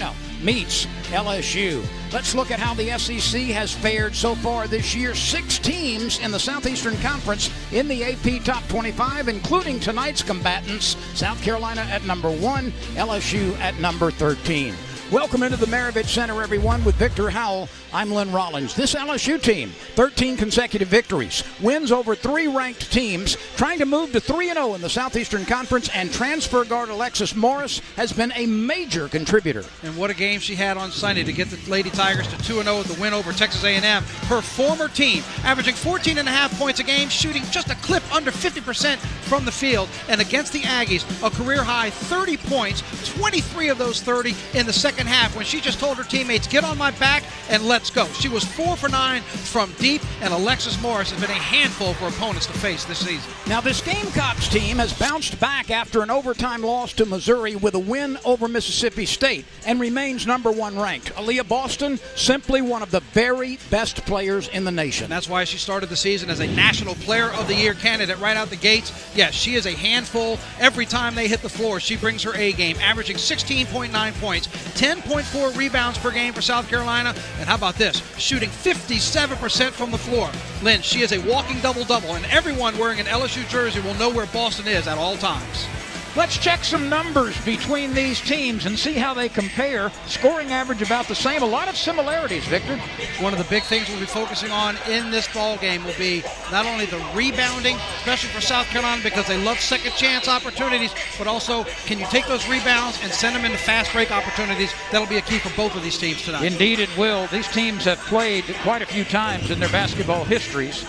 Carolina meets LSU. Let's look at how the SEC has fared so far this year. 6 teams in the Southeastern Conference in the AP Top 25, including tonight's combatants, South Carolina at number 1, LSU at number 13. Welcome into the Maravich Center, everyone, with Victor Howell. I'm Lynn Rollins. This LSU team, 13 consecutive victories, wins over 3 ranked teams, trying to move to 3-0 in the Southeastern Conference, and transfer guard Alexis Morris has been a major contributor. And what a game she had on Sunday to get the Lady Tigers to 2-0 with the win over Texas A&M. Her former team, averaging 14.5 points a game, shooting just a clip under 50% from the field, and against the Aggies, a career-high 30 points, 23 of those 30 in the second half, when she just told her teammates, get on my back and let's go. She was 4 for 9 from deep, and Alexis Morris has been a handful for opponents to face this season. Now, this Gamecocks team has bounced back after an overtime loss to Missouri with a win over Mississippi State and remains number 1 ranked. Aaliyah Boston, simply one of the very best players in the nation. And that's why she started the season as a National Player of the Year candidate right out the gates. Yes, she is a handful. Every time they hit the floor, she brings her A game, averaging 16.9 points, 10.4 rebounds per game for South Carolina, and how about this? Shooting 57% from the floor. Lynn, she is a walking double-double, and everyone wearing an LSU jersey will know where Boston is at all times. Let's check some numbers between these teams and see how they compare. Scoring average about the same. A lot of similarities, Victor. One of the big things we'll be focusing on in this ball game will be not only the rebounding, especially for South Carolina because they love second chance opportunities, but also can you take those rebounds and send them into fast break opportunities? That'll be a key for both of these teams tonight. Indeed it will. These teams have played quite a few times in their basketball histories,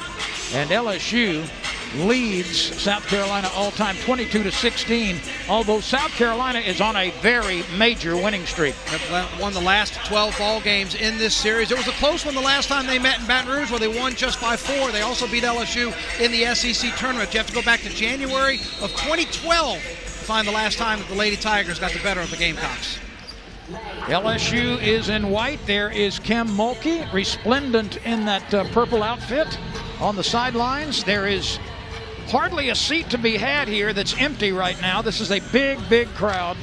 and LSU leads South Carolina all-time 22-16, although South Carolina is on a very major winning streak. They've won the last 12 ball games in this series. It was a close one the last time they met in Baton Rouge where they won just by 4. They also beat LSU in the SEC tournament. You have to go back to January of 2012 to find the last time that the Lady Tigers got the better of the Gamecocks. LSU is in white. There is Kim Mulkey, resplendent in that purple outfit. On the sidelines, there is hardly a seat to be had here that's empty right now. This is a big, big crowd.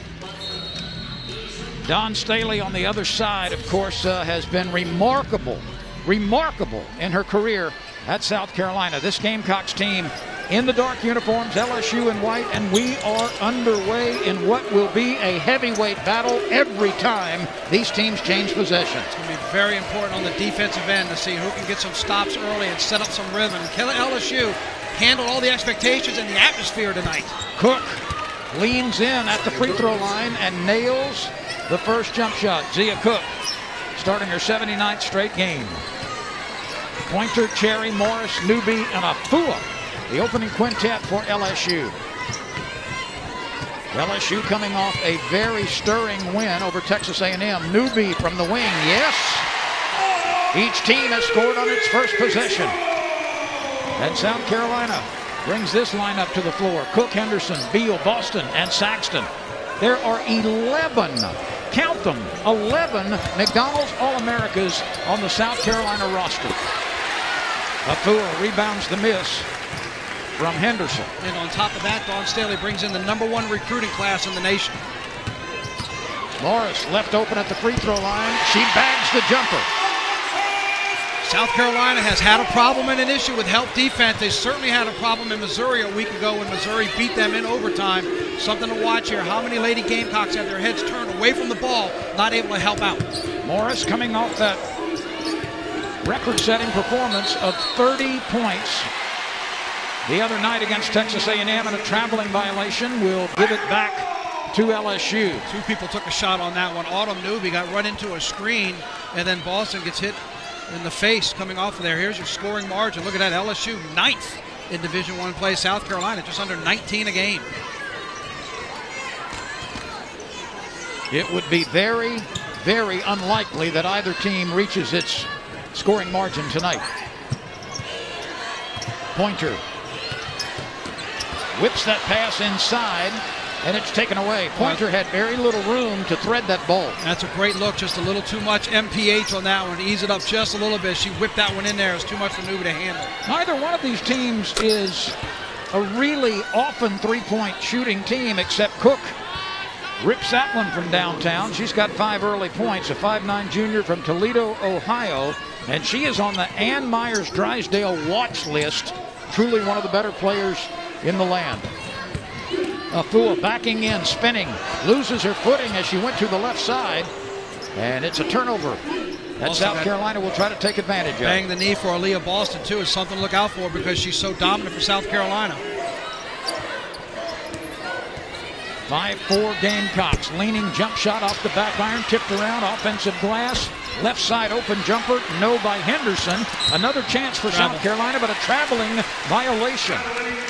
Dawn Staley on the other side, of course, has been remarkable in her career at South Carolina. This Gamecocks team in the dark uniforms, LSU in white, and we are underway in what will be a heavyweight battle every time these teams change possession. It's going to be very important on the defensive end to see who can get some stops early and set up some rhythm. LSU handled all the expectations and the atmosphere tonight. Cook leans in at the free throw line and nails the first jump shot. Zia Cook starting her 79th straight game. Pointer, Cherry, Morris, Newby, and Afua, the opening quintet for LSU. LSU coming off a very stirring win over Texas A&M. Newby from the wing, yes. Each team has scored on its first possession. And South Carolina brings this lineup to the floor. Cook, Henderson, Beal, Boston, and Saxton. There are 11, count them, 11 McDonald's All-Americas on the South Carolina roster. Afua rebounds the miss from Henderson. And on top of that, Dawn Staley brings in the #1 recruiting class in the nation. Morris left open at the free throw line. She bags the jumper. South Carolina has had a problem and an issue with help defense. They certainly had a problem in Missouri a week ago when Missouri beat them in overtime. Something to watch here. How many Lady Gamecocks have their heads turned away from the ball, not able to help out? Morris coming off that record-setting performance of 30 points the other night against Texas A&M, and a traveling violation will give it back to LSU. 2 people took a shot on that one. Autumn Newby got run into a screen, and then Boston gets hit in the face coming off of there. Here's your scoring margin. Look at that, LSU 9th in Division I play. South Carolina just under 19 a game. It would be very, very unlikely that either team reaches its scoring margin tonight. Pointer whips that pass inside, and it's taken away. Pointer had very little room to thread that ball. That's a great look, just a little too much MPH on that one. To ease it up just a little bit. She whipped that one in there. It was too much for Newby to handle. Neither one of these teams is a really often three-point shooting team, except Cook rips that one from downtown. She's got 5 early points, a 5'9" junior from Toledo, Ohio. And she is on the Ann Myers Drysdale watch list. Truly one of the better players in the land. Afua backing in, spinning, loses her footing as she went to the left side. And it's a turnover that South Carolina will try to take advantage of. Bang the knee for Aaliyah Boston, too, is something to look out for because she's so dominant for South Carolina. 5-4 Gamecocks. Leaning jump shot off the back iron, tipped around, offensive glass. Left side open jumper, no by Henderson. Another chance for South Carolina, but a traveling violation.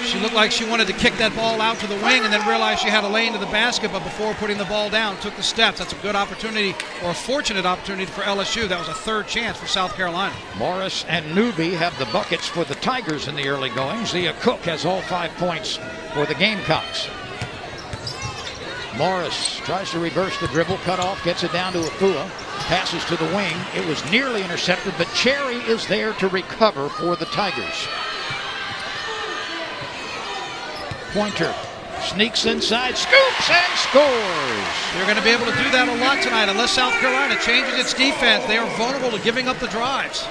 She looked like she wanted to kick that ball out to the wing and then realized she had a lane to the basket, but before putting the ball down, took the steps. That's a good opportunity, or a fortunate opportunity for LSU. That was a third chance for South Carolina. Morris and Newby have the buckets for the Tigers in the early going. Zia Cook has all 5 points for the Gamecocks. Morris tries to reverse the dribble, cut off, gets it down to Afua. Passes to the wing. It was nearly intercepted, but Cherry is there to recover for the Tigers. Pointer sneaks inside, scoops, and scores. They're going to be able to do that a lot tonight unless South Carolina changes its defense. They are vulnerable to giving up the drives.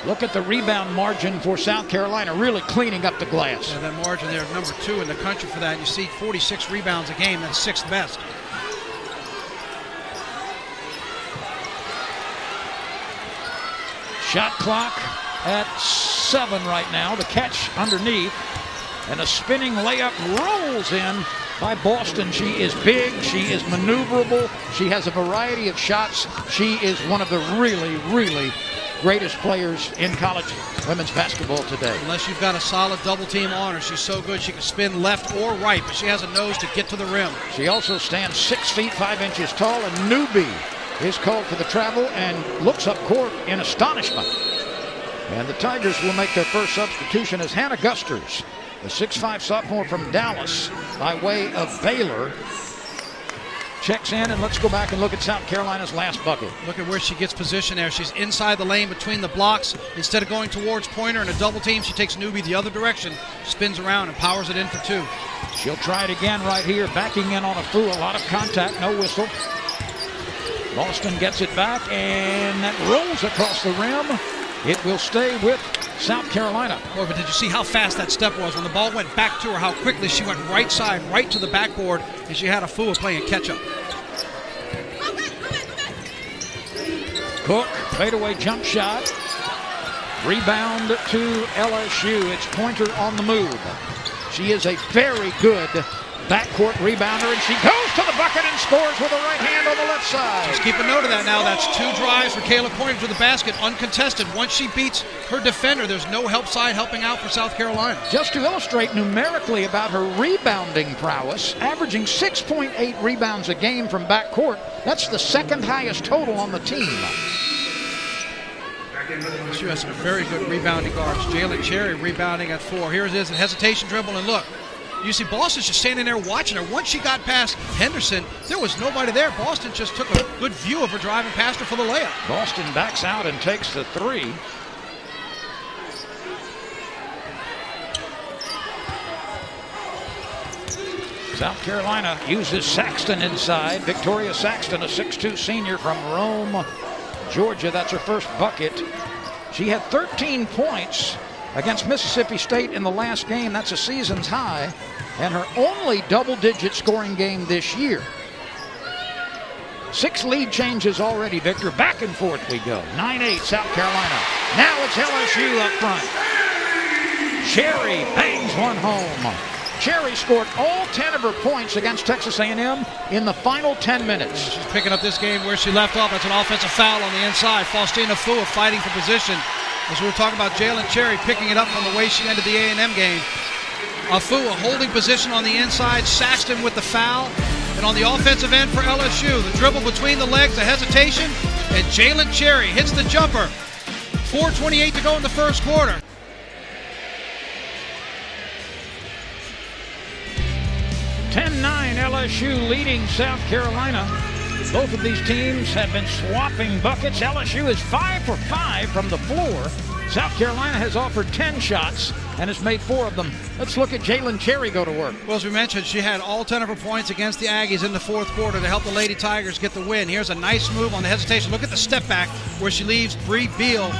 Look at the rebound margin for South Carolina, really cleaning up the glass. Yeah, that margin there, number 2 in the country for that. You see 46 rebounds a game, that's 6th best. Shot clock at 7 right now. The catch underneath. And a spinning layup rolls in by Boston. She is big. She is maneuverable. She has a variety of shots. She is one of the really, really greatest players in college women's basketball today. Unless you've got a solid double team on her. She's so good she can spin left or right, but she has a nose to get to the rim. She also stands 6 feet 5 inches tall, and Newby is called for the travel and looks up court in astonishment. And the Tigers will make their first substitution as Hannah Gusters, the 6'5" sophomore from Dallas by way of Baylor, checks in. And let's go back and look at South Carolina's last bucket. Look at where she gets positioned there. She's inside the lane between the blocks. Instead of going towards Pointer in a double team, she takes Newby the other direction, spins around and powers it in for 2. She'll try it again right here, backing in on Afua. A lot of contact, no whistle. Boston gets it back, and that rolls across the rim. It will stay with South Carolina. Boy, but did you see how fast that step was? When the ball went back to her, how quickly she went right side, right to the backboard, and she had Afua playing catch-up. Cook, fadeaway jump shot. Rebound to LSU. It's Pointer on the move. She is a very good backcourt rebounder, and she goes to the bucket and scores with the right hand on the left side. Just keep a note of that now. That's 2 drives for Kayla Pointer to the basket, uncontested. Once she beats her defender, there's no help side helping out for South Carolina. Just to illustrate numerically about her rebounding prowess, averaging 6.8 rebounds a game from backcourt. That's the 2nd highest total on the team. She has some very good rebounding guards. Jalen Cherry rebounding at 4. Here it is, a hesitation dribble, and look. You see Boston's just standing there watching her. Once she got past Henderson, there was nobody there. Boston just took a good view of her driving past her for the layup. Boston backs out and takes the 3. South Carolina uses Saxton inside. Victoria Saxton, a 6'2" senior from Rome, Georgia. That's her first bucket. She had 13 points against Mississippi State in the last game. That's a season's high, and her only double-digit scoring game this year. 6 lead changes already, Victor. Back and forth we go. 9-8 South Carolina. Now it's LSU up front. Cherry bangs one home. Cherry scored all 10 of her points against Texas A&M in the final 10 minutes. She's picking up this game where she left off. That's an offensive foul on the inside. Faustina Afua fighting for position. As we were talking about Jalen Cherry picking it up from the way she ended the A&M game. Afua holding position on the inside. Saxton with the foul. And on the offensive end for LSU, the dribble between the legs, the hesitation, and Jalen Cherry hits the jumper. 4:28 to go in the first quarter. LSU leading South Carolina. Both of these teams have been swapping buckets. LSU is 5 for 5 from the floor. South Carolina has offered 10 shots and has made 4 of them. Let's look at Jalen Cherry go to work. Well, as we mentioned, she had all 10 of her points against the Aggies in the fourth quarter to help the Lady Tigers get the win. Here's a nice move on the hesitation. Look at the step back where she leaves Bree Beal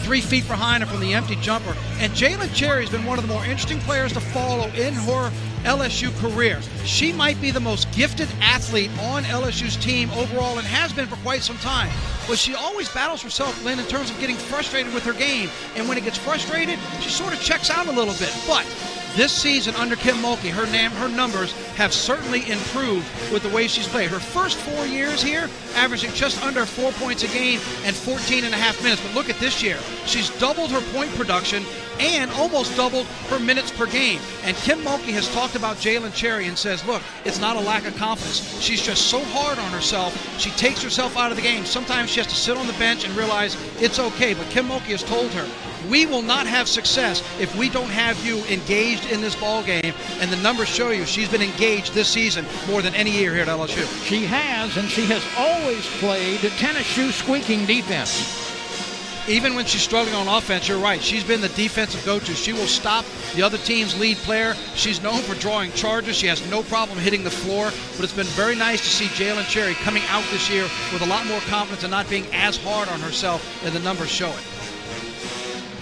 3 feet behind her from the empty jumper. And Jalen Cherry has been one of the more interesting players to follow in her LSU career. She might be the most gifted athlete on LSU's team overall and has been for quite some time. But she always battles herself, Lynn, in terms of getting frustrated with her game. And when it gets frustrated, she sort of checks out a little bit. But this season under Kim Mulkey, her numbers have certainly improved with the way she's played. Her first 4 years here, averaging just under 4 points a game and 14 and a half minutes. But look at this year. She's doubled her point production and almost doubled her minutes per game. And Kim Mulkey has talked about Jalen Cherry and says, look, it's not a lack of confidence. She's just so hard on herself. She takes herself out of the game. Sometimes she has to sit on the bench and realize it's okay. But Kim Mulkey has told her, we will not have success if we don't have you engaged in this ball game. And the numbers show you she's been engaged this season more than any year here at LSU. She has, and she has always played tennis shoe squeaking defense. Even when she's struggling on offense, you're right. She's been the defensive go-to. She will stop the other team's lead player. She's known for drawing charges. She has no problem hitting the floor. But it's been very nice to see Jalen Cherry coming out this year with a lot more confidence and not being as hard on herself than the numbers show it.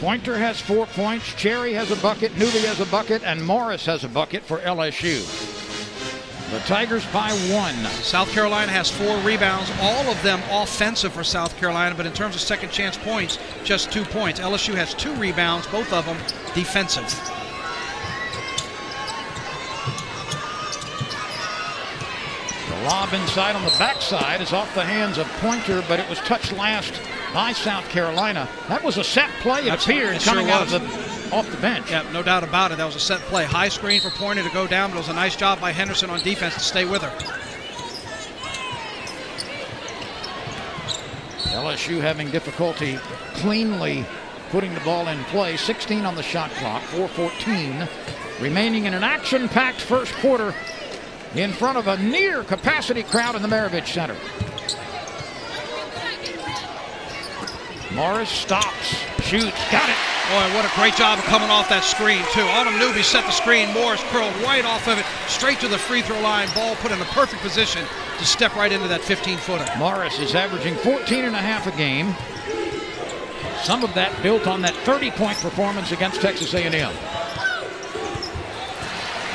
Pointer has 4 points, Cherry has a bucket, Newby has a bucket, and Morris has a bucket for LSU. The Tigers by 1. South Carolina has 4 rebounds, all of them offensive for South Carolina, but in terms of second chance points, just 2 points. LSU has 2 rebounds, both of them defensive. The lob inside on the backside is off the hands of Pointer, but it was touched last by South Carolina. That was a set play, it appeared, coming out of off the bench. Yeah, no doubt about it. That was a set play. High screen for Pointer to go down, but it was a nice job by Henderson on defense to stay with her. LSU having difficulty cleanly putting the ball in play. 16 on the shot clock, 4:14 remaining in an action-packed first quarter in front of a near-capacity crowd in the Maravich Center. Morris stops, shoots, got it. Boy, what a great job of coming off that screen, too. Autumn Newby set the screen. Morris curled right off of it, straight to the free throw line. Ball put in a perfect position to step right into that 15-footer. Morris is averaging 14 and a half a game. Some of that built on that 30-point performance against Texas A&M.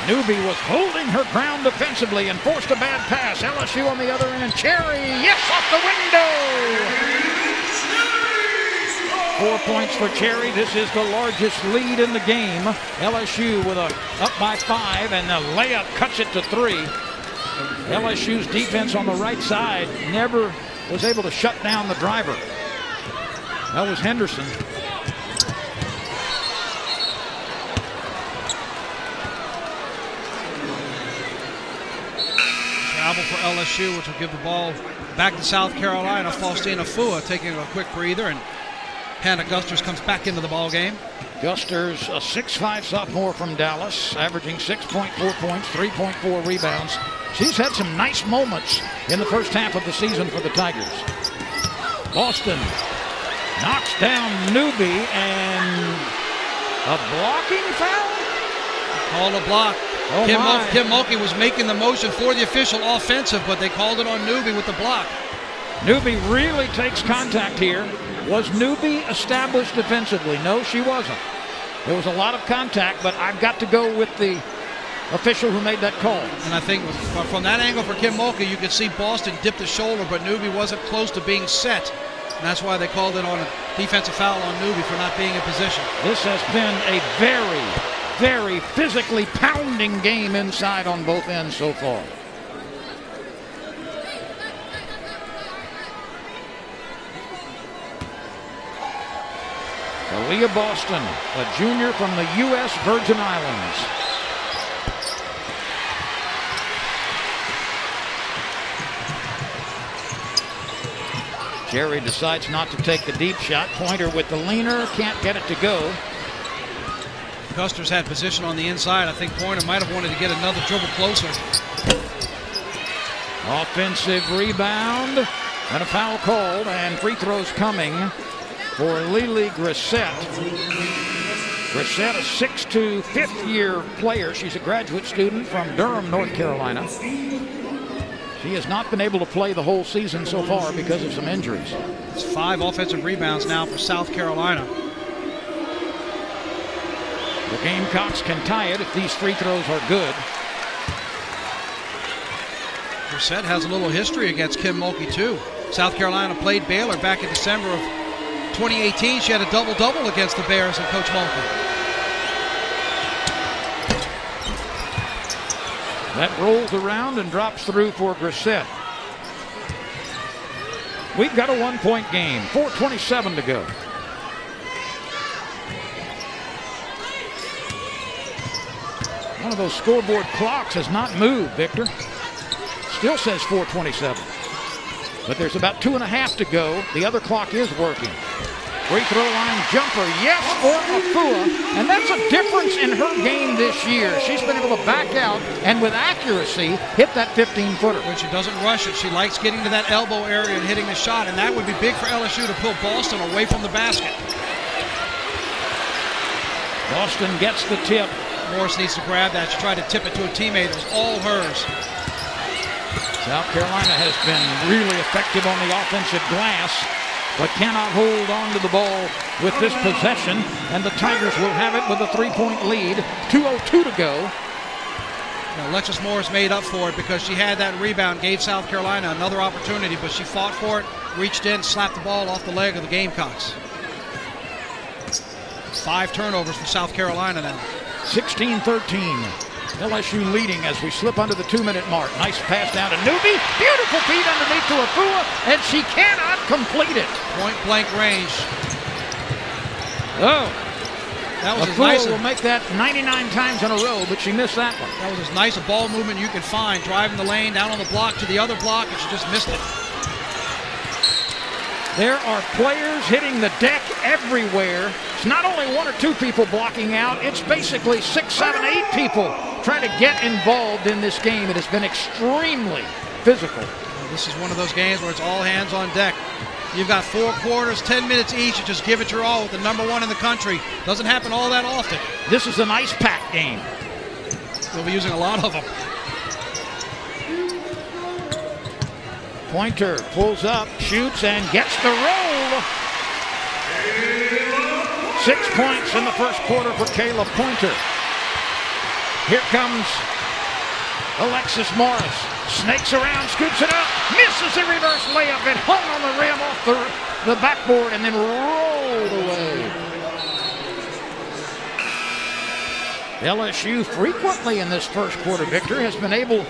Newby was holding her ground defensively and forced a bad pass. LSU on the other end. Cherry, yes, off the window. 4 points for Cherry. This is the largest lead in the game. LSU with a up by 5, and the layup cuts it to 3. LSU's defense on the right side never was able to shut down the driver. That was Henderson. Travel for LSU, which will give the ball back to South Carolina. Faustina Fua taking a quick breather, and Hannah Gusters comes back into the ball game. Gusters, a 6'5" sophomore from Dallas, averaging 6.4 points, 3.4 rebounds. She's had some nice moments in the first half of the season for the Tigers. Boston knocks down Newby, and a blocking foul? Called a block. Oh Kim Mulkey was making the motion for the official offensive, but they called it on Newby with the block. Newby really takes contact here. Was Newby established defensively? No, she wasn't. There was a lot of contact, but I've got to go with the official who made that call. And I think from that angle for Kim Mulkey, you could see Boston dip the shoulder, but Newby wasn't close to being set. And that's why they called it on a defensive foul on Newby for not being in position. This has been a very, very physically pounding game inside on both ends so far. Aaliyah Boston, a junior from the U.S. Virgin Islands. Jerry decides not to take the deep shot. Pointer with the leaner, can't get it to go. Gusters had position on the inside. I think Pointer might have wanted to get another dribble closer. Offensive rebound and a foul called, and free throws coming for Lily Grissett. Grissett, a 6'2", fifth-year player. She's a graduate student from Durham, North Carolina. She has not been able to play the whole season so far because of some injuries. It's 5 offensive rebounds now for South Carolina. The Gamecocks can tie it if these free throws are good. Grissett has a little history against Kim Mulkey, too. South Carolina played Baylor back in December of 2018. She had a double-double against the Bears and Coach Mulkey. That rolls around and drops through for Grissett. We've got a 1-point game, 4:27 to go. One of those scoreboard clocks has not moved, Victor. Still says 4:27. But there's about 2.5 to go. The other clock is working. Free throw line jumper, yes, for Afua. And that's a difference in her game this year. She's been able to back out and with accuracy hit that 15-footer. When she doesn't rush it, she likes getting to that elbow area and hitting the shot, and that would be big for LSU to pull Boston away from the basket. Boston gets the tip. Morris needs to grab that. She tried to tip it to a teammate. It was all hers. South Carolina has been really effective on the offensive glass, but cannot hold on to the ball with this possession, and the Tigers will have it with a 3-point lead. 2:02 to go. Now, Alexis Morris made up for it because she had that rebound, gave South Carolina another opportunity, but she fought for it, reached in, slapped the ball off the leg of the Gamecocks. 5 turnovers for South Carolina now. 16-13. LSU leading as we slip under the 2-minute mark. Nice pass down to Newby. Beautiful feed underneath to Afua, and she cannot complete it. Point blank range. Oh. That was Afua as nice will make that 99 times in a row, but she missed that one. That was as nice a ball movement you can find. Driving the lane, down on the block to the other block, and she just missed it. There are players hitting the deck everywhere. It's not only 1 or 2 people blocking out. It's basically 6, 7, 8 people trying to get involved in this game. It has been extremely physical. Well, this is one of those games where it's all hands on deck. You've got 4 quarters, 10 minutes each. You just give it your all with the #1 in the country. Doesn't happen all that often. This is an ice pack game. We'll be using a lot of them. Pointer pulls up, shoots, and gets the roll. 6 points in the first quarter for Kayla Pointer. Here comes Alexis Morris. Snakes around, scoops it up, misses a reverse layup. It hung on the rim off the backboard and then rolled away. LSU frequently in this first quarter, Victor, has been able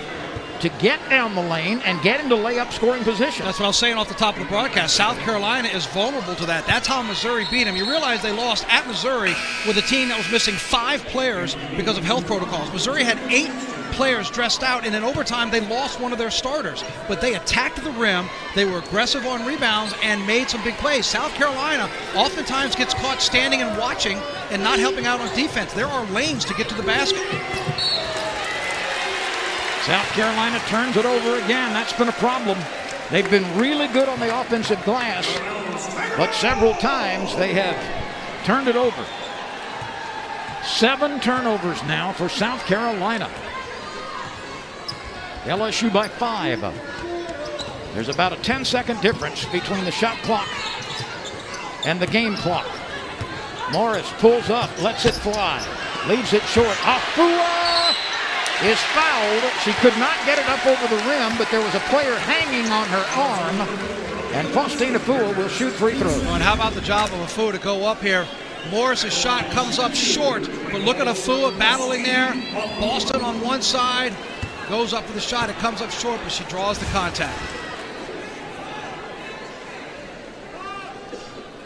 to get down the lane and get into layup scoring position. That's what I was saying off the top of the broadcast. South Carolina is vulnerable to that. That's how Missouri beat them. You realize they lost at Missouri with a team that was missing 5 players because of health protocols. Missouri had 8 players dressed out, and in overtime they lost one of their starters. But they attacked the rim, they were aggressive on rebounds, and made some big plays. South Carolina oftentimes gets caught standing and watching and not helping out on defense. There are lanes to get to the basket. South Carolina turns it over again. That's been a problem. They've been really good on the offensive glass, but several times they have turned it over. 7 turnovers now for South Carolina. LSU by 5. There's about a 10-second difference between the shot clock and the game clock. Morris pulls up, lets it fly, leaves it short. Afua is fouled. She could not get it up over the rim, but there was a player hanging on her arm, and Faustine Afua will shoot free throws. And how about the job of Afua to go up here? Morris' shot comes up short, but look at Afua battling there. Boston on one side, goes up for the shot. It comes up short, but she draws the contact.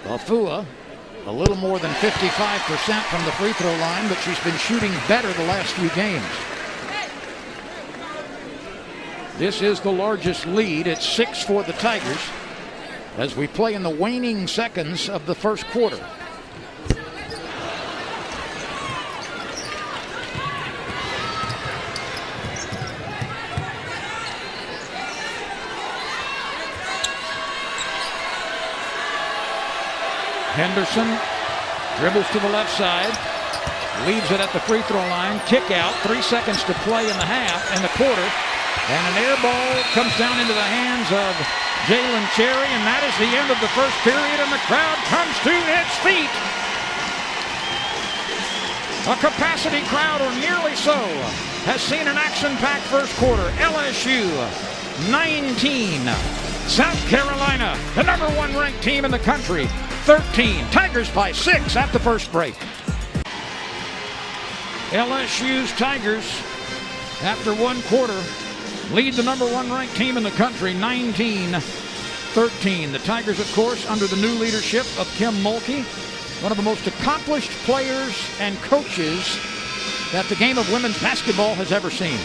Afua, a little more than 55% from the free throw line, but she's been shooting better the last few games. This is the largest lead. It's 6 for the Tigers as we play in the waning seconds of the first quarter. Henderson dribbles to the left side, leaves it at the free throw line, kick out, 3 seconds to play in the quarter, and an air ball comes down into the hands of Jalen Cherry, and that is the end of the first period, and the crowd comes to its feet. A capacity crowd, or nearly so, has seen an action-packed first quarter. LSU 19, South Carolina, the #1 ranked team in the country, 13. Tigers by 6 at the first break. LSU's Tigers, after one quarter, lead the #1 ranked team in the country, 19-13. The Tigers, of course, under the new leadership of Kim Mulkey, one of the most accomplished players and coaches that the game of women's basketball has ever seen.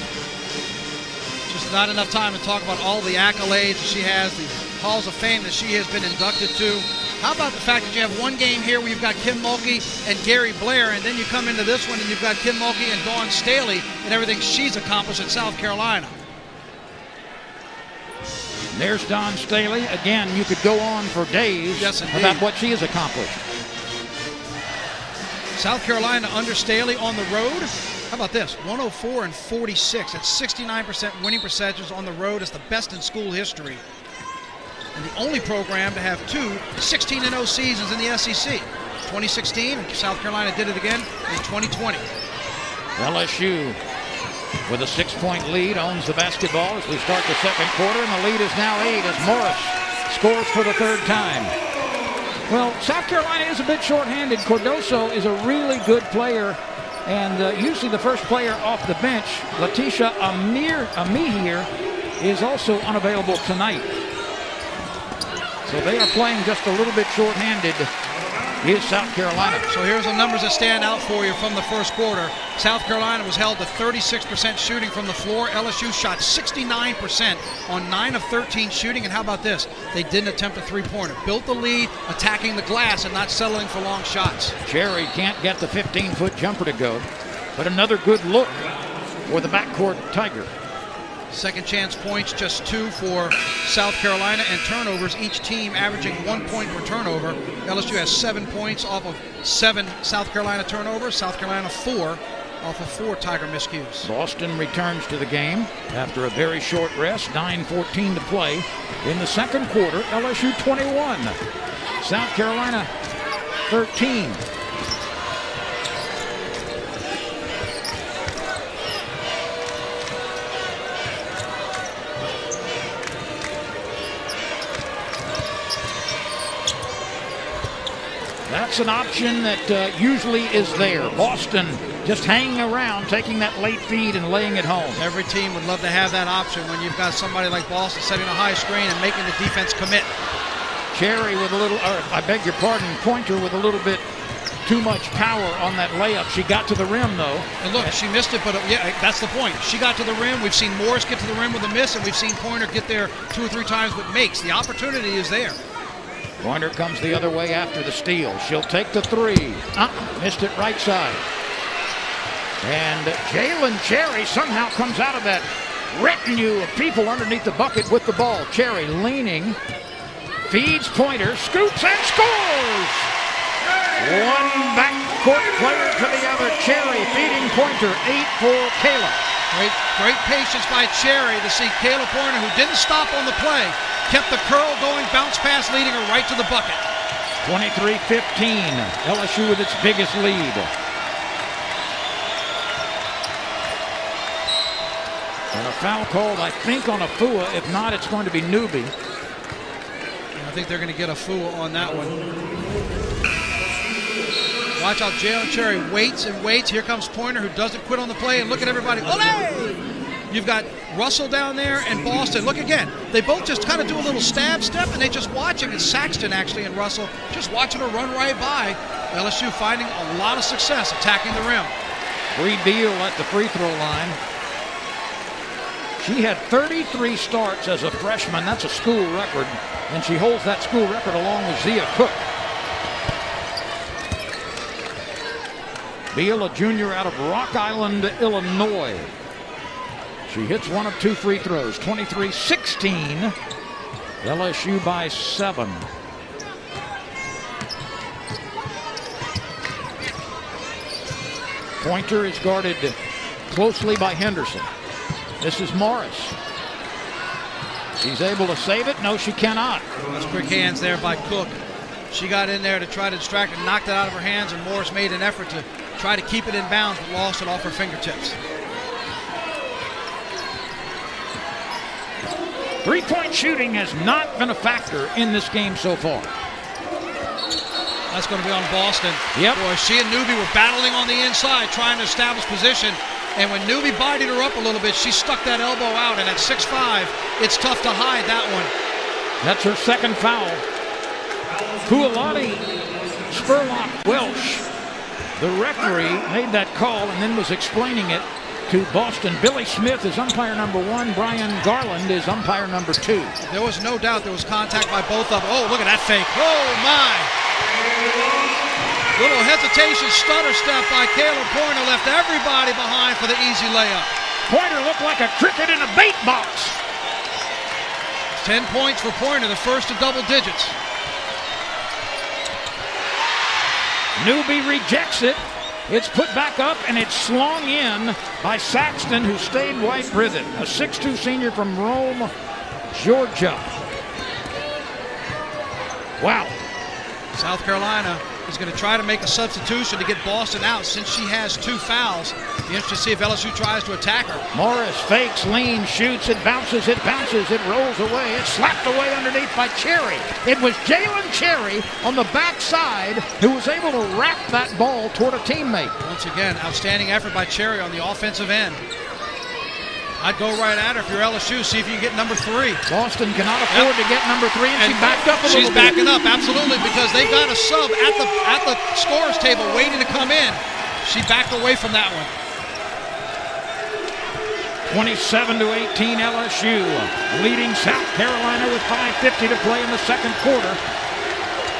Just not enough time to talk about all the accolades that she has, the halls of fame that she has been inducted to. How about the fact that you have one game here where you've got Kim Mulkey and Gary Blair, and then you come into this one and you've got Kim Mulkey and Dawn Staley and everything she's accomplished at South Carolina. There's Dawn Staley. Again, you could go on for days about what she has accomplished. South Carolina under Staley on the road. How about this? 104-46. That's 69% winning percentages on the road. It's the best in school history. And the only program to have two 16-0 seasons in the SEC. 2016, and South Carolina did it again in 2020. LSU with a 6-point lead owns the basketball as we start the second quarter, and the lead is now 8 as Morris scores for the third time. Well, South Carolina is a bit shorthanded. Cardoso is a really good player, and usually the first player off the bench, Letitia Amihir, is also unavailable tonight. So they are playing just a little bit shorthanded, is South Carolina. So here's the numbers that stand out for you from the first quarter. South Carolina was held to 36% shooting from the floor. LSU shot 69% on 9 of 13 shooting. And how about this? They didn't attempt a three-pointer. Built the lead, attacking the glass and not settling for long shots. Cherry can't get the 15-foot jumper to go, but another good look for the backcourt Tiger. Second chance points, just 2 for South Carolina, and turnovers, each team averaging 1 point per turnover. LSU has 7 points off of 7 South Carolina turnovers. South Carolina 4 off of 4 Tiger miscues. Boston returns to the game after a very short rest. 9:14 to play in the second quarter. LSU 21, South Carolina 13. That's an option that usually is there. Boston just hanging around, taking that late feed and laying it home. Every team would love to have that option when you've got somebody like Boston setting a high screen and making the defense commit. Cherry with a little, I beg your pardon, Pointer with a little bit too much power on that layup. She got to the rim, though. And look, she missed it, but yeah, that's the point. She got to the rim. We've seen Morris get to the rim with a miss, and we've seen Pointer get there 2 or 3 times but makes. The opportunity is there. Pointer comes the other way after the steal. She'll take the 3. Missed it right side. And Jalen Cherry somehow comes out of that retinue of people underneath the bucket with the ball. Cherry leaning, feeds Pointer, scoops and scores! One backcourt player to the other. Cherry feeding Pointer, 8 for Kayla. Great patience by Cherry to see Kayla Pointer, who didn't stop on the play, kept the curl going, bounce pass leading her right to the bucket. 23-15, LSU with its biggest lead. And a foul called, I think, on Afua. If not, it's going to be Newby. I think they're going to get Afua on that one. Watch out, Jalen Cherry waits and waits. Here comes Pointer, who doesn't quit on the play. And look at everybody. Olé! You've got Russell down there and Boston. Look again. They both just kind of do a little stab step, and they just watch him. It's Saxton, actually, and Russell just watching her run right by. LSU finding a lot of success attacking the rim. Bree Beal at the free throw line. She had 33 starts as a freshman. That's a school record, and she holds that school record along with Zia Cook. Beal, a junior out of Rock Island, Illinois. She hits one of 2 free throws. 23-16. LSU by 7. Pointer is guarded closely by Henderson. This is Morris. She's able to save it. No, she cannot. Those quick hands there by Cook. She got in there to try to distract it, knocked it out of her hands, and Morris made an effort to try to keep it in bounds, but lost it off her fingertips. Three-point shooting has not been a factor in this game so far. That's going to be on Boston. Yep. Boy, she and Newby were battling on the inside, trying to establish position. And when Newby bodied her up a little bit, she stuck that elbow out. And at 6'5", it's tough to hide that one. That's her second foul. Kualani Spurlock Welsh, the referee, made that call and then was explaining it to Boston. Billy Smith is umpire number 1. Brian Garland is umpire number 2. There was no doubt there was contact by both of them. Oh, look at that fake. Oh, my. Little hesitation, stutter step by Caleb Pointer left everybody behind for the easy layup. Pointer looked like a cricket in a bait box. 10 points for Pointer, the first to double digits. Newby rejects it. It's put back up and it's slung in by Saxton, who stayed right with it. A 6'2" senior from Rome, Georgia. Wow. South Carolina is going to try to make a substitution to get Boston out since she has 2 fouls. Be interested to see if LSU tries to attack her. Morris fakes, leans, shoots, it bounces, it rolls away. It's slapped away underneath by Cherry. It was Jalen Cherry on the backside who was able to wrap that ball toward a teammate. Once again, outstanding effort by Cherry on the offensive end. I'd go right at her if you're LSU, see if you can get number 3. Boston cannot afford to get number 3, and she backed up a little bit. She's backing up, absolutely, because they've got a sub at the scorer's table waiting to come in. She backed away from that one. 27-18 LSU, leading South Carolina with 5:50 to play in the second quarter.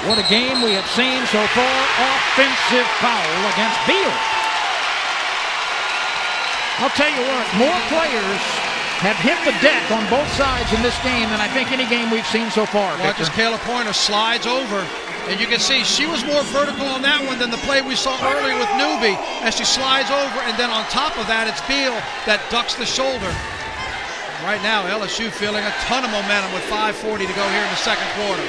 What a game we have seen so far. Offensive foul against Beal. I'll tell you what, more players have hit the deck on both sides in this game than I think any game we've seen so far. Watch as Kayla Pointer slides over, and you can see she was more vertical on that one than the play we saw earlier with Newby as she slides over, and then on top of that, it's Beal that ducks the shoulder. Right now, LSU feeling a ton of momentum with 5:40 to go here in the second quarter.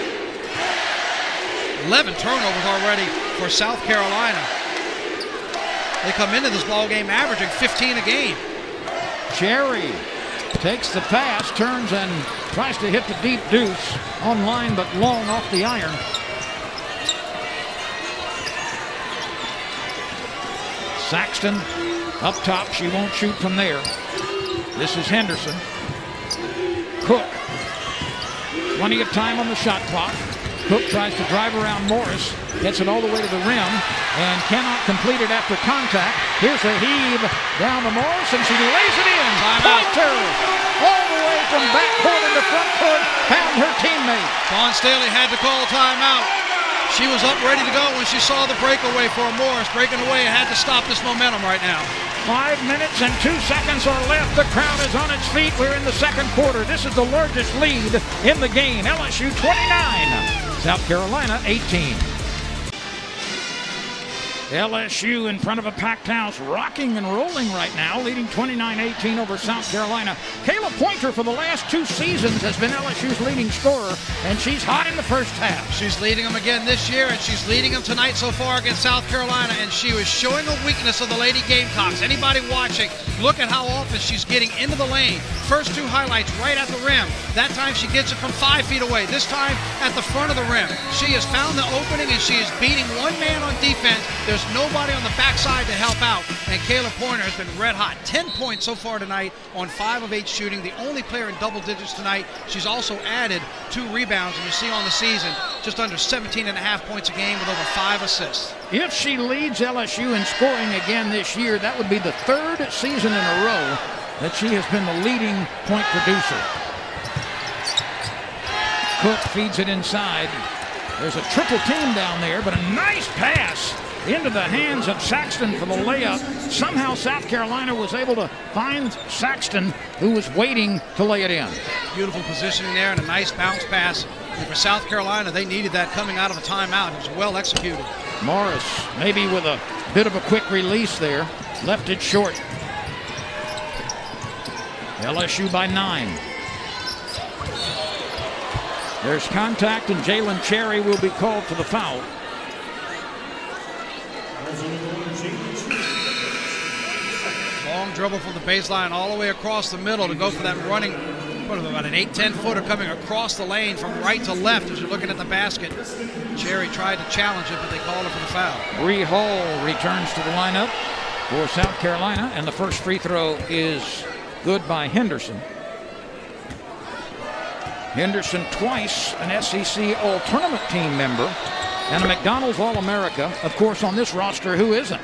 11 turnovers already for South Carolina. They come into this ball game averaging 15 a game. Cherry takes the pass, turns and tries to hit the deep deuce on line, but long off the iron. Saxton up top. She won't shoot from there. This is Henderson. Cook. Plenty of time on the shot clock. Cook tries to drive around Morris, gets it all the way to the rim, and cannot complete it after contact. Here's a heave down to Morris, and she lays it in. Pointer, all the way from backcourt into front court, found her teammate. Dawn Staley had to call a timeout. She was up ready to go when she saw the breakaway for Morris breaking away and had to stop this momentum right now. 5 minutes and 2 seconds are left. The crowd is on its feet. We're in the second quarter. This is the largest lead in the game. LSU 29. South Carolina 18. LSU in front of a packed house, rocking and rolling right now, leading 29-18 over South Carolina. Kayla Pointer for the last 2 seasons has been LSU's leading scorer, and she's hot in the first half. She's leading them again this year, and she's leading them tonight so far against South Carolina, and she was showing a weakness of the Lady Gamecocks. Anybody watching, look at how often she's getting into the lane. First 2 highlights right at the rim. That time she gets it from 5 feet away. This time at the front of the rim. She has found the opening, and she is beating one man on defense. There's nobody on the backside to help out, and Kayla Pointer has been red hot. 10 points so far tonight on 5 of 8 shooting, the only player in double digits tonight. She's also added 2 rebounds, and you see on the season just under 17.5 points a game with over 5 assists. If she leads LSU in scoring again this year, that would be the 3rd season in a row that she has been the leading point producer. Cook feeds it inside. There's a triple team down there, but a nice pass into the hands of Saxton for the layup. Somehow South Carolina was able to find Saxton, who was waiting to lay it in. Beautiful positioning there and a nice bounce pass. And for South Carolina, they needed that coming out of a timeout. It was well executed. Morris maybe with a bit of a quick release there. Left it short. LSU by 9. There's contact, and Jalen Cherry will be called for the foul. Long dribble from the baseline all the way across the middle to go for that running, about an 8-10 footer coming across the lane from right to left as you're looking at the basket. Cherry tried to challenge it, but they called it for the foul. Bree Hall returns to the lineup for South Carolina, and the first free throw is good by Henderson. Henderson twice an SEC All-Tournament team member and a McDonald's All-America. Of course, on this roster, who isn't?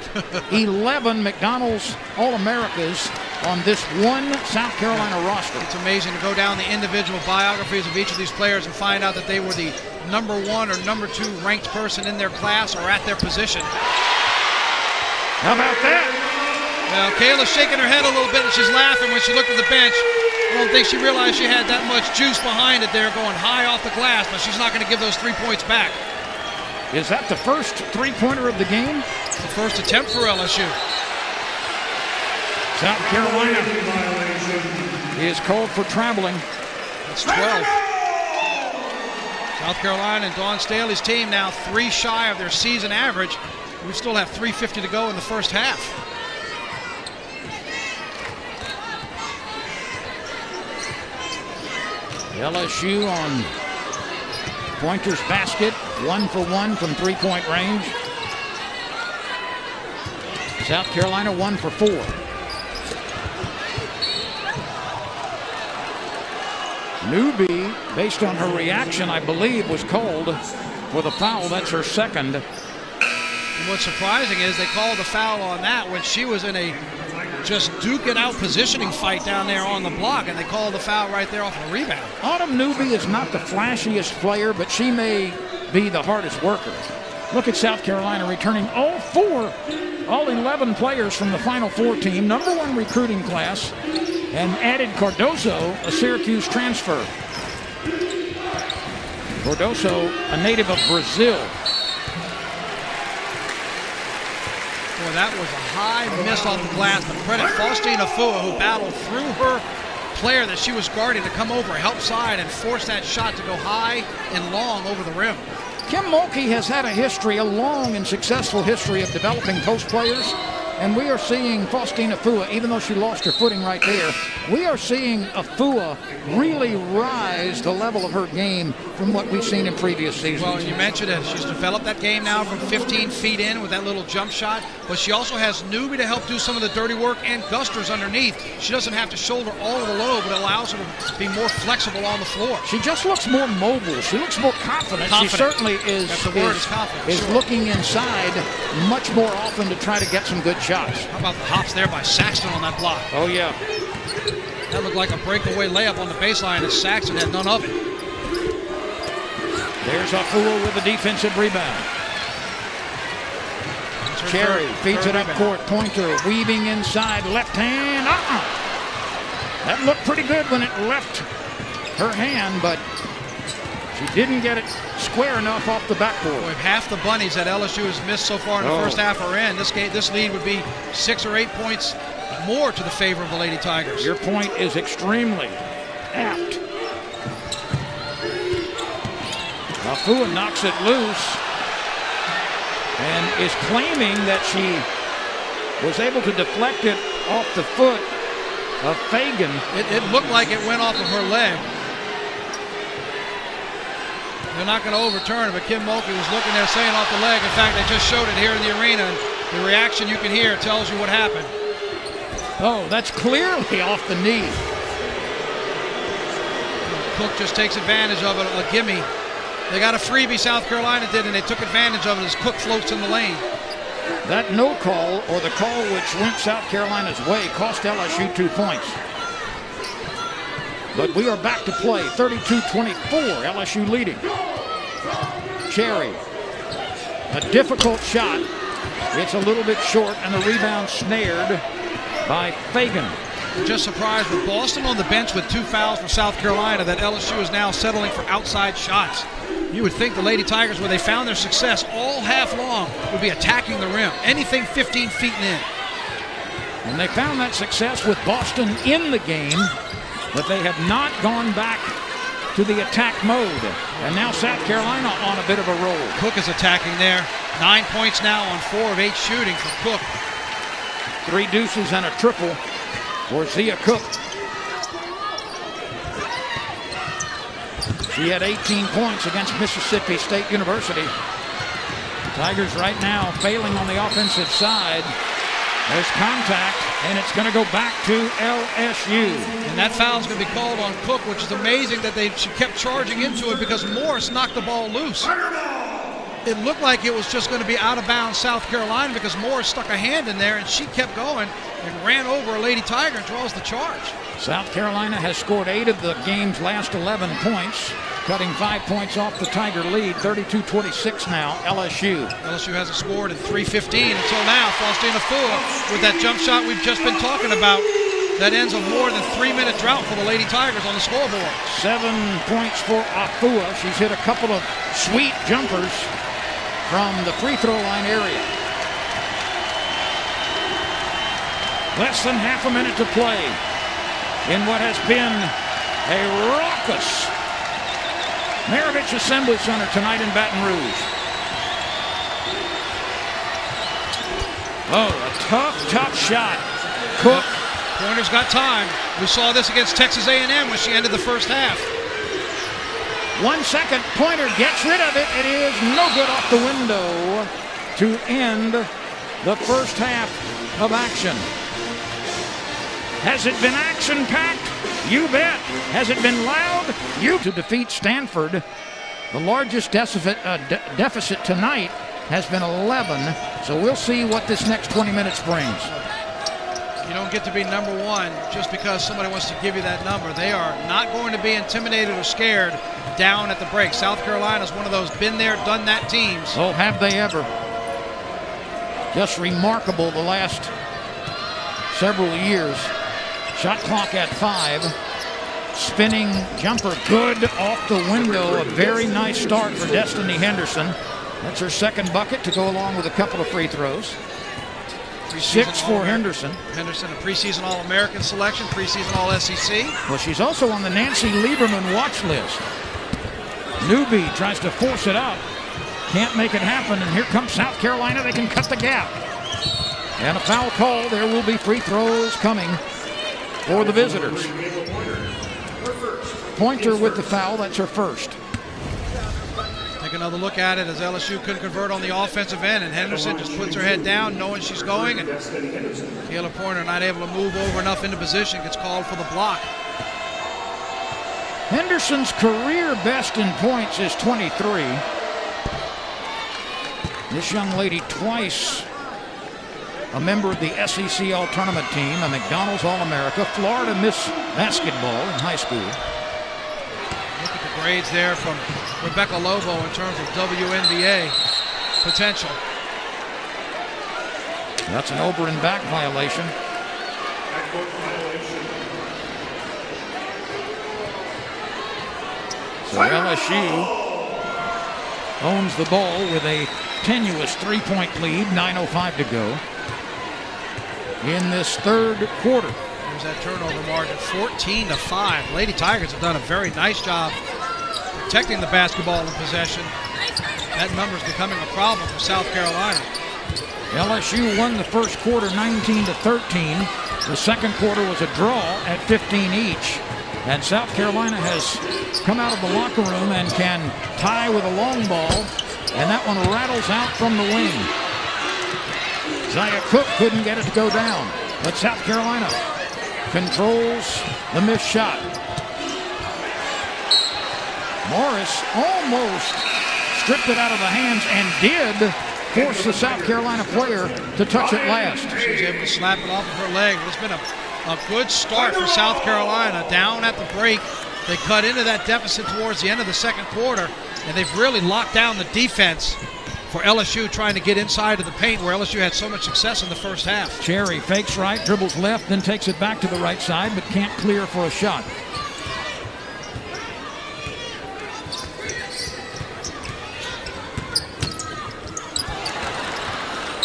11 McDonald's All-Americas on this one South Carolina roster. It's amazing to go down the individual biographies of each of these players and find out that they were the number 1 or number 2 ranked person in their class or at their position. How about that? Well, Kayla's shaking her head a little bit and she's laughing when she looked at the bench. I don't think she realized she had that much juice behind it there going high off the glass, but she's not going to give those 3 points back. Is that the first three-pointer of the game? It's the first attempt for LSU. South Carolina is called for traveling. That's 12. South Carolina and Dawn Staley's team now 3 shy of their season average. We still have 3:50 to go in the first half. LSU on Pointer's basket, 1 for 1 from 3-point range. South Carolina 1 for 4. Newby, based on her reaction, I believe, was called for the foul. That's her second. And what's surprising is they called a foul on that when she was in a just duke it out positioning fight down there on the block, and they called the foul right there off a rebound. Autumn Newby is not the flashiest player, but she may be the hardest worker. Look at South Carolina returning all 11 players from the Final Four team, number 1 recruiting class, and added Cardoso, a Syracuse transfer. Cardoso, a native of Brazil. Boy, that was a high miss off the glass, but credit Faustina Fua, who battled through her player that she was guarding to come over, help side, and force that shot to go high and long over the rim. Kim Mulkey has had a long and successful history of developing post players, and we are seeing Faustina Fua, even though she lost her footing right there, we are seeing Fua really rise the level of her game from what we've seen in previous seasons. Well, you mentioned it. She's developed that game now from 15 feet in with that little jump shot, but she also has Newby to help do some of the dirty work and Gusters underneath. She doesn't have to shoulder all of the load, but it allows her to be more flexible on the floor. She just looks more mobile. She looks more confident. She certainly is. That's the word, is confident. Is looking inside much more often to try to get some good shots. How about the hops there by Saxton on that block? Oh, yeah. That looked like a breakaway layup on the baseline, and Saxton had none of it. There's Afua with a defensive rebound. Cherry feeds it up court. Pointer weaving inside, left hand. That looked pretty good when it left her hand, but she didn't get it square enough off the backboard. With half the bunnies that LSU has missed so far in the first half are in. This lead would be 6 or 8 points more to the favor of the Lady Tigers. Your point is extremely apt. Afua knocks it loose and is claiming that she was able to deflect it off the foot of Fagan. It looked like it went off of her leg. They're not going to overturn it, but Kim Mulkey was looking there saying off the leg. In fact, they just showed it here in the arena, and the reaction you can hear tells you what happened. Oh, that's clearly off the knee. Cook just takes advantage of it, a gimme. They got a freebie, South Carolina did, and they took advantage of it as Cook floats in the lane. That no call, or the call which went South Carolina's way, cost LSU 2 points. But we are back to play, 32-24, LSU leading. Cherry, a difficult shot. It's a little bit short, and the rebound snared by Fagan. Just surprised with Boston on the bench with 2 fouls for South Carolina that LSU is now settling for outside shots. You would think the Lady Tigers, where they found their success all half long, would be attacking the rim. Anything 15 feet and in. And they found that success with Boston in the game, but they have not gone back to the attack mode. And now South Carolina on a bit of a roll. Cook is attacking there. 9 points now on 4 of 8 shooting for Cook. 3 deuces and a triple for Zia Cook. She had 18 points against Mississippi State University. Tigers right now failing on the offensive side. There's contact, and it's going to go back to LSU. And that foul's going to be called on Cook, which is amazing that she kept charging into it because Morris knocked the ball loose. It looked like it was just going to be out of bounds South Carolina because Morris stuck a hand in there, and she kept going and ran over a Lady Tiger and draws the charge. South Carolina has scored 8 of the game's last 11 points, cutting 5 points off the Tiger lead. 32-26 now, LSU. LSU hasn't scored in 3:15 until now. Faustina Fua with that jump shot we've just been talking about. That ends a more than 3-minute drought for the Lady Tigers on the scoreboard. 7 points for Afua. She's hit a couple of sweet jumpers from the free throw line area. Less than half a minute to play in what has been a raucous Maravich Assembly Center tonight in Baton Rouge. Oh, a tough shot. Cook. Pointer's got time. We saw this against Texas A&M when she ended the first half. 1 second. Pointer gets rid of it. It is no good off the window to end the first half of action. Has it been action-packed? You bet. Has it been loud? To defeat Stanford. The largest deficit tonight has been 11. So we'll see what this next 20 minutes brings. You don't get to be number 1 just because somebody wants to give you that number. They are not going to be intimidated or scared down at the break. South Carolina's one of those been there, done that teams. Oh, have they ever. Just remarkable the last several years. Shot clock at 5. Spinning jumper good off the window. A very nice start for Destiny Henderson. That's her second bucket to go along with a couple of free throws. 6 for Henderson. Henderson, a preseason All-American selection, preseason All-SEC. Well, she's also on the Nancy Lieberman watch list. Newbie tries to force it up. Can't make it happen, and here comes South Carolina. They can cut the gap. And a foul call. There will be free throws coming for the visitors. Pointer with the foul. That's her first. Take another look at it as LSU couldn't convert on the offensive end, and Henderson just puts her head down knowing she's going, and Taylor Pointer not able to move over enough into position, gets called for the block. Henderson's career best in points is 23. This young lady twice a member of the SEC All-Tournament team, a McDonald's All-America, Florida Miss Basketball in high school. Look at the grades there from Rebecca Lobo in terms of WNBA potential. That's an over and back violation. So LSU owns the ball with a tenuous 3-point lead, 9:05 to go in this third quarter. There's that turnover margin, 14-5. Lady Tigers have done a very nice job protecting the basketball in possession. That number is becoming a problem for South Carolina. LSU won the first quarter 19-13. The second quarter was a draw at 15 each. And South Carolina has come out of the locker room and can tie with a long ball. And that one rattles out from the wing. Zia Cook couldn't get it to go down. But South Carolina controls the missed shot. Morris almost stripped it out of the hands and did force the South Carolina player to touch it last. She was able to slap it off of her leg. It's been a good start for South Carolina. Down at the break, they cut into that deficit towards the end of the second quarter, and they've really locked down the defense for LSU trying to get inside of the paint where LSU had so much success in the first half. Cherry fakes right, dribbles left, then takes it back to the right side, but can't clear for a shot.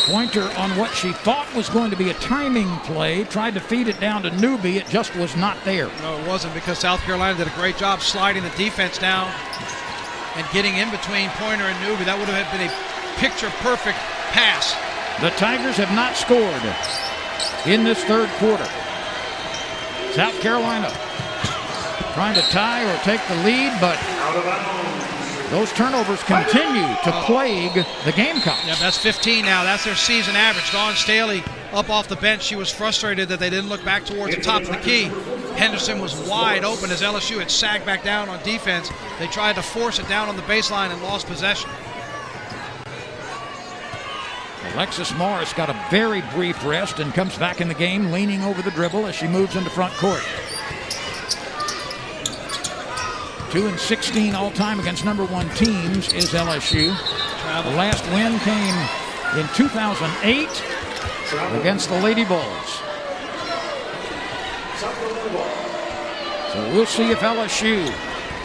Pointer on what she thought was going to be a timing play, tried to feed it down to Newby. It just was not there. No, it wasn't, because South Carolina did a great job sliding the defense down and getting in between Pointer and Newby. That would have been a picture-perfect pass. The Tigers have not scored in this third quarter. South Carolina trying to tie or take the lead, but those turnovers continue to plague the Gamecocks. Yeah, that's 15 now. That's their season average. Dawn Staley up off the bench. She was frustrated that they didn't look back towards the top of the key. Henderson was wide open as LSU had sagged back down on defense. They tried to force it down on the baseline and lost possession. Alexis Morris got a very brief rest and comes back in the game, leaning over the dribble as she moves into front court. 2-16 all-time against number 1 teams is LSU. The last win came in 2008 against the Lady Bulls. So we'll see if LSU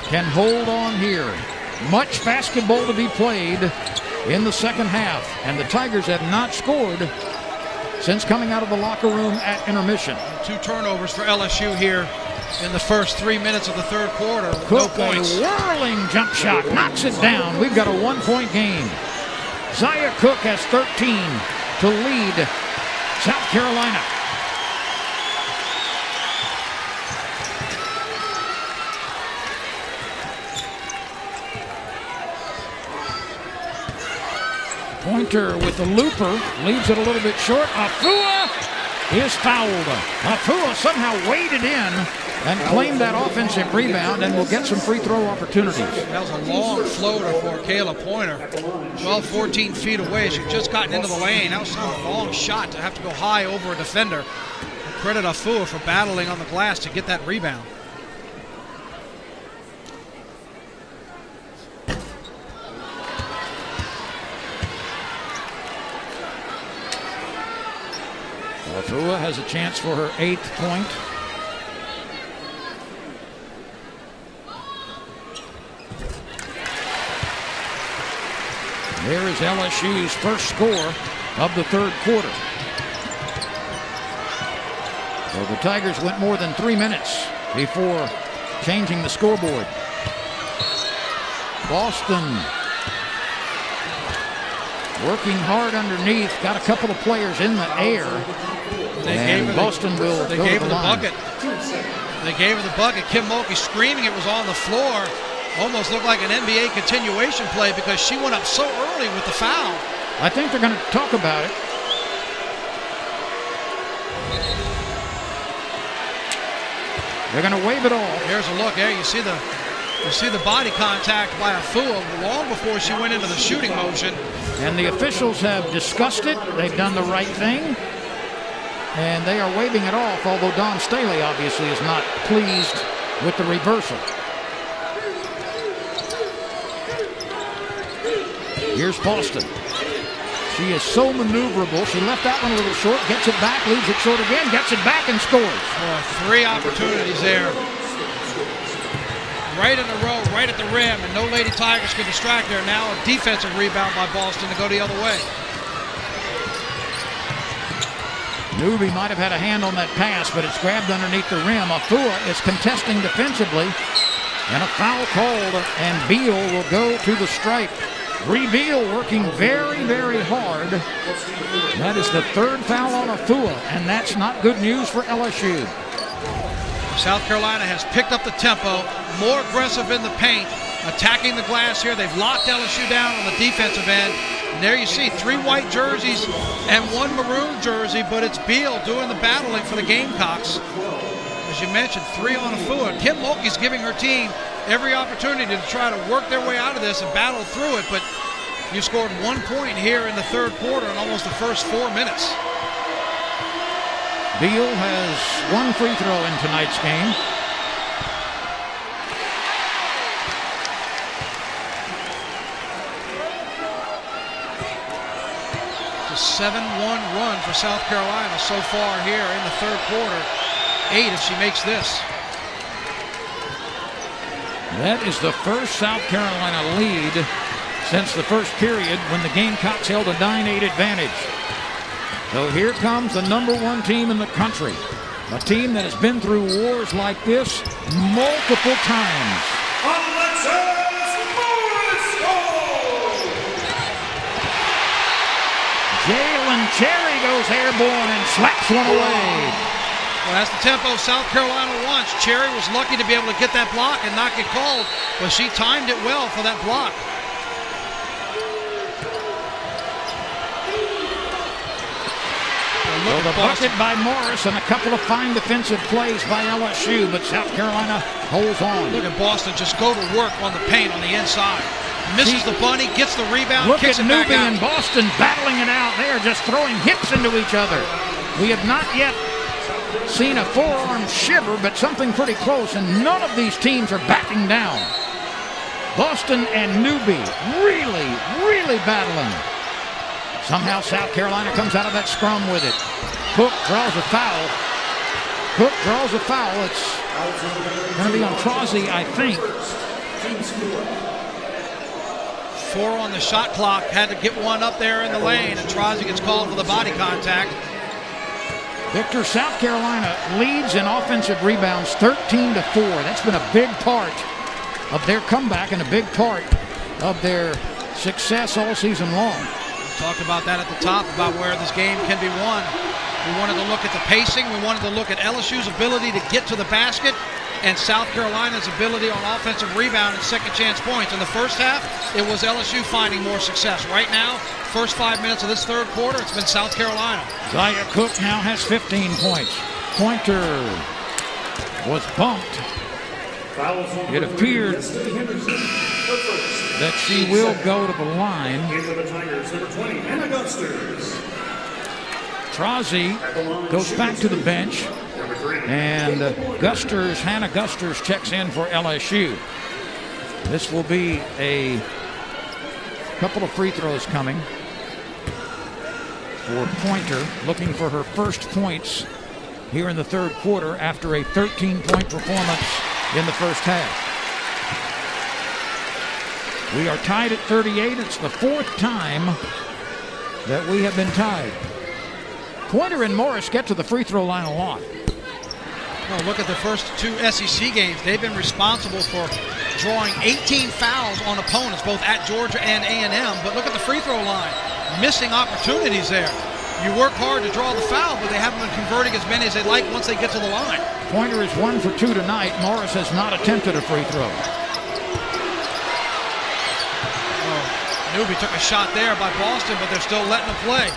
can hold on here. Much basketball to be played in the second half, and the Tigers have not scored since coming out of the locker room at intermission. 2 turnovers for LSU here in the first 3 minutes of the third quarter. Cook, no points. A whirling jump shot, knocks it down. We've got a 1-point game. Zaya Cook has 13 to lead South Carolina. Pointer with the looper, leaves it a little bit short. Afua is fouled. Afua somehow waded in and claimed that offensive rebound and will get some free throw opportunities. That was a long floater for Kayla Pointer. 12, 14 feet away. She just gotten into the lane. That was a long shot to have to go high over a defender. Credit Afua for battling on the glass to get that rebound. Afua has a chance for her 8th point. There is LSU's first score of the third quarter. So the Tigers went more than 3 minutes before changing the scoreboard. Boston working hard underneath, got a couple of players in the air. Boston will They go gave to her the the line. bucket. They gave her the bucket. Kim Mulkey screaming it was on the floor. Almost looked like an NBA continuation play because she went up so early with the foul. I think they're going to talk about it. They're going to wave it off. Here's a look there. You see the body contact by Afua long before she went into the shooting motion. And the officials have discussed it. They've done the right thing. And they are waving it off, although Dawn Staley obviously is not pleased with the reversal. Here's Boston. She is so maneuverable. She left that one a little short, gets it back, leaves it short again, gets it back and scores. 3 opportunities there. Right in a row, right at the rim, and no Lady Tigers can distract her. Now a defensive rebound by Boston to go the other way. Newby might have had a hand on that pass, but it's grabbed underneath the rim. Afua is contesting defensively, and a foul called, and Beal will go to the stripe. Bree Beal working very, very hard. That is the 3rd foul on Afua, and that's not good news for LSU. South Carolina has picked up the tempo, more aggressive in the paint, attacking the glass here. They've locked LSU down on the defensive end. And there you see 3 white jerseys and 1 maroon jersey, but it's Beal doing the battling for the Gamecocks. As you mentioned, 3 on Afua. Kim Mulkey's giving her team every opportunity to try to work their way out of this and battle through it, but you scored 1 point here in the third quarter in almost the first 4 minutes. Beal has 1 free throw in tonight's game. It's a 7-1 run for South Carolina so far here in the third quarter. 8 if she makes this. That is the first South Carolina lead since the first period when the Gamecocks held a 9-8 advantage. So here comes the #1 team in the country. A team that has been through wars like this multiple times. Jalen Cherry goes airborne and slaps one away. Well, that's the tempo South Carolina wants. Cherry was lucky to be able to get that block and not get called, but she timed it well for that block. So the bucket by Morris and a couple of fine defensive plays by LSU, but South Carolina holds on. Look at Boston just go to work on the paint on the inside. Misses the bunny, gets the rebound, look kicks at it back Newby out. and Boston battling it out. They are just throwing hips into each other. We have not yet seen a forearm shiver, but something pretty close, and none of these teams are backing down. Boston and Newby really battling. Somehow South Carolina comes out of that scrum with it. Cook draws a foul. It's going to be on Trozzi, I think. 4 on the shot clock. Had to get one up there in the lane, and Trozzi gets called for the body contact. Victor, South Carolina leads in offensive rebounds 13-4. That's been a big part of their comeback and a big part of their success all season long. We talked about that at the top, about where this game can be won. We wanted to look at the pacing. We wanted to look at LSU's ability to get to the basket and South Carolina's ability on offensive rebound and second chance points. In the first half, it was LSU finding more success. Right now, first 5 minutes of this third quarter, it's been South Carolina. Zaya Cook now has 15 points. Pointer was bumped. It appeared that she will go to the line. Trozzi goes back to the bench, and Hannah Gusters checks in for LSU. This will be a couple of free throws coming for Pointer, looking for her first points here in the third quarter after a 13-point performance in the first half. We are tied at 38. It's the fourth time that we have been tied. Pointer and Morris get to the free throw line a lot. Well, look at the first 2 SEC games. They've been responsible for drawing 18 fouls on opponents, both at Georgia and A&M. But look at the free throw line. Missing opportunities there. You work hard to draw the foul, but they haven't been converting as many as they'd like once they get to the line. Pointer is 1 for 2 tonight. Morris has not attempted a free throw. Newby took a shot there by Boston, but they're still letting him play.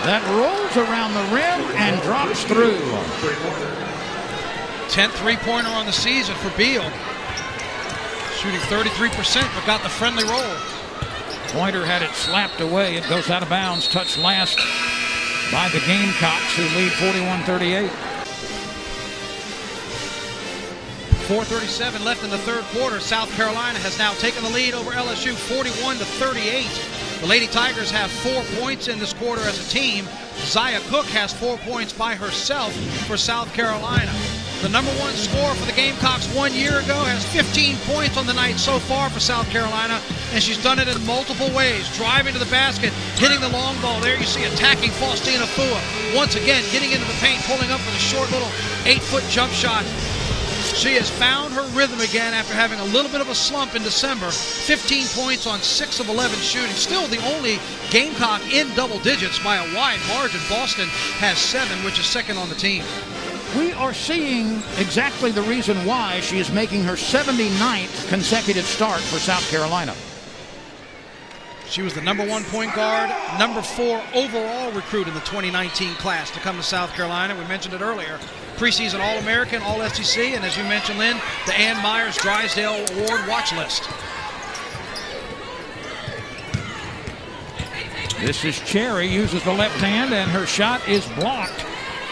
That rolls around the rim and drops through. 10th three-pointer on the season for Beal. Shooting 33%, but got the friendly roll. Pointer had it slapped away. It goes out of bounds. Touched last by the Gamecocks, who lead 41-38. 4:37 left in the third quarter. South Carolina has now taken the lead over LSU 41-38. The Lady Tigers have 4 points in this quarter as a team. Zaya Cook has 4 points by herself for South Carolina. The #1 scorer for the Gamecocks 1 year ago has 15 points on the night so far for South Carolina, and she's done it in multiple ways. Driving to the basket, hitting the long ball. There you see attacking Faustina Fua. Once again, getting into the paint, pulling up with a short little 8-foot jump shot. She has found her rhythm again after having a little bit of a slump in December. 15 points on 6 of 11 shooting. Still the only Gamecock in double digits by a wide margin. Boston has 7, which is second on the team. We are seeing exactly the reason why she is making her 79th consecutive start for South Carolina. She was the #1 point guard, #4 overall recruit in the 2019 class to come to South Carolina. We mentioned it earlier. Preseason All-American, All-SEC, and as you mentioned, Lynn, the Ann Myers Drysdale Award watch list. This is Cherry, uses the left hand, and her shot is blocked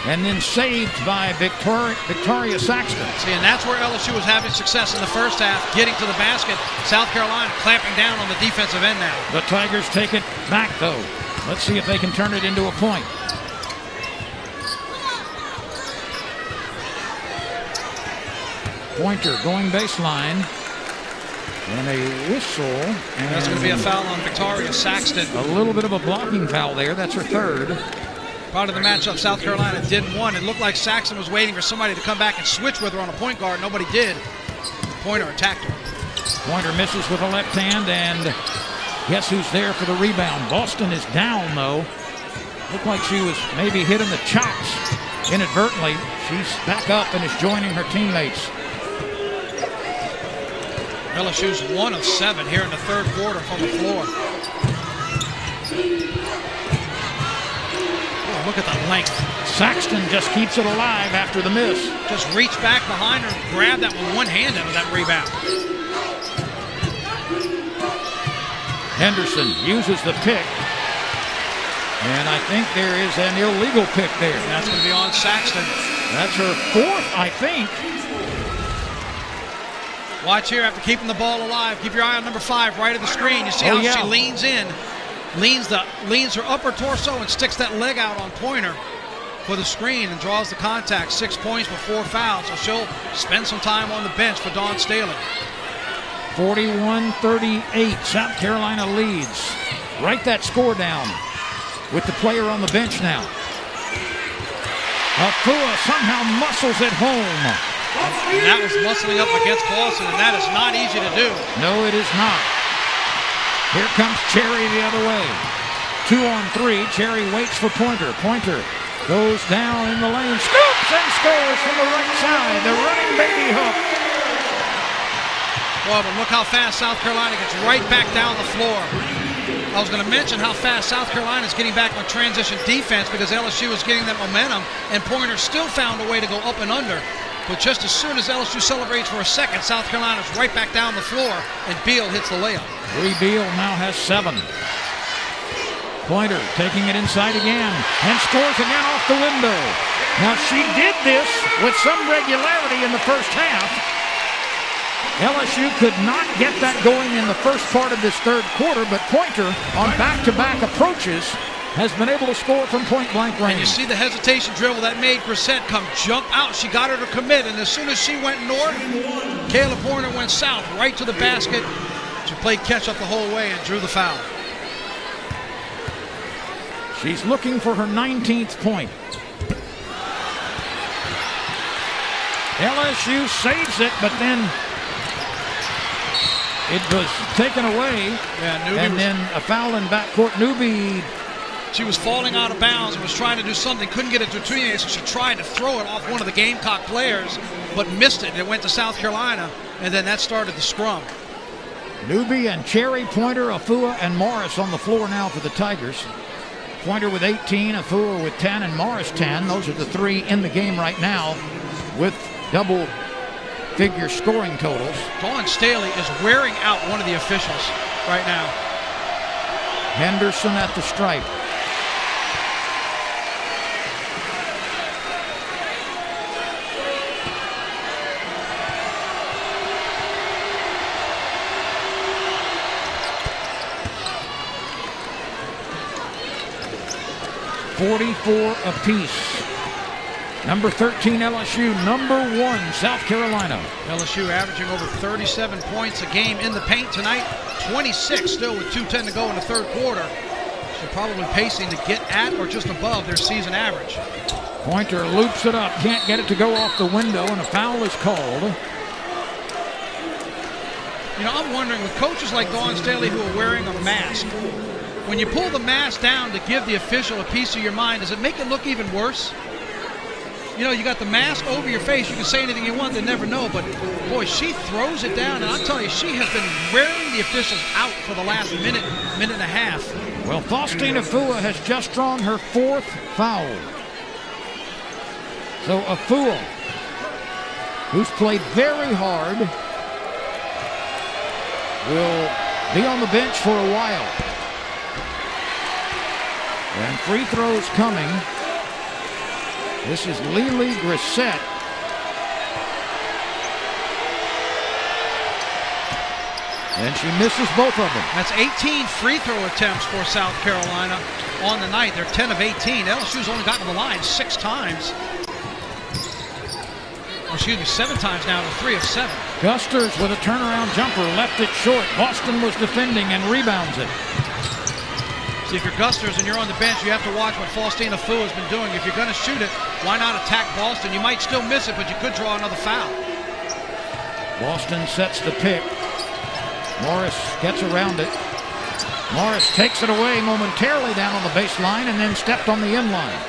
and then saved by Victoria Saxton. See, and that's where LSU was having success in the first half, getting to the basket. South Carolina clamping down on the defensive end now. The Tigers take it back, though. Let's see if they can turn it into a point. Pointer going baseline. And a whistle. And that's going to be a foul on Victoria Saxton. A little bit of a blocking foul there. That's her third. Part of the matchup South Carolina didn't want. It looked like Saxton was waiting for somebody to come back and switch with her on a point guard. Nobody did. Pointer attacked her. Pointer misses with a left hand, and guess who's there for the rebound? Boston is down, though. Looked like she was maybe hitting the chops inadvertently. She's back up and is joining her teammates. LSU's 1 of 7 here in the third quarter from the floor. Oh, look at the length. Saxton just keeps it alive after the miss. Just reached back behind her and grabbed that with one hand out of that rebound. Henderson uses the pick. And I think there is an illegal pick there. That's going to be on Saxton. That's her fourth, I think. Watch here after keeping the ball alive. Keep your eye on number 5 right of the screen. You see how she leans in, leans her upper torso and sticks that leg out on Pointer for the screen and draws the contact. 6 points with 4 fouls, so she'll spend some time on the bench for Dawn Staley. 41-38, South Carolina leads. Write that score down with the player on the bench now. Afua somehow muscles it home. And that was muscling up against Clausen, and that is not easy to do. No, it is not. Here comes Cherry the other way. 2 on 3. Cherry waits for Pointer. Pointer goes down in the lane, scoops and scores from the right side. The running baby hook. Well, but look how fast South Carolina gets right back down the floor. I was going to mention how fast South Carolina is getting back on transition defense because LSU is getting that momentum, and Pointer still found a way to go up and under. But just as soon as LSU celebrates for a second, South Carolina's right back down the floor, and Beal hits the layup. Bree Beal now has 7. Pointer taking it inside again and scores again off the window. Now she did this with some regularity in the first half. LSU could not get that going in the first part of this third quarter, but Pointer on back-to-back approaches has been able to score from point-blank range. And you see the hesitation dribble that made Grissett come jump out. She got her to commit, and as soon as she went north, Kayla Pointer went south, right to the basket. She played catch-up the whole way and drew the foul. She's looking for her 19th point. LSU saves it, but then it was taken away. Yeah, and then a foul in backcourt. Newby. She was falling out of bounds and was trying to do something, couldn't get it to her teammates, so she tried to throw it off one of the Gamecock players, but missed it. It went to South Carolina, and then that started the scrum. Newby and Cherry, Pointer, Afua, and Morris on the floor now for the Tigers. Pointer with 18, Afua with 10, and Morris 10. Those are the 3 in the game right now with double-figure scoring totals. Dawn Staley is wearing out one of the officials right now. Henderson at the stripe. .44 apiece. Number 13 LSU, number 1 South Carolina. LSU averaging over 37 points a game in the paint tonight. 26 still with 2:10 to go in the third quarter. So probably pacing to get at or just above their season average. Pointer loops it up, can't get it to go off the window, and a foul is called. You know, I'm wondering, with coaches like Dawn Staley who are wearing a mask, when you pull the mask down to give the official a piece of your mind, does it make it look even worse? You know, you got the mask over your face. You can say anything you want. They never know. But, boy, she throws it down. And I'll tell you, she has been wearing the officials out for the last minute and a half. Well, Faustine Afua has just drawn her 4th foul. So Afua, who's played very hard, will be on the bench for a while. And free throws coming. This is Lily Grissett. And she misses both of them. That's 18 free throw attempts for South Carolina on the night. They're 10 of 18. LSU's only gotten to the line 6 times. excuse me, 7 times now to 3 of 7. Gusters with a turnaround jumper, left it short. Boston was defending and rebounds it. See, if you're Gusters and you're on the bench, you have to watch what Faustina Fu has been doing. If you're going to shoot it, why not attack Boston? You might still miss it, but you could draw another foul. Boston sets the pick. Morris gets around it. Morris takes it away momentarily down on the baseline and then stepped on the inline.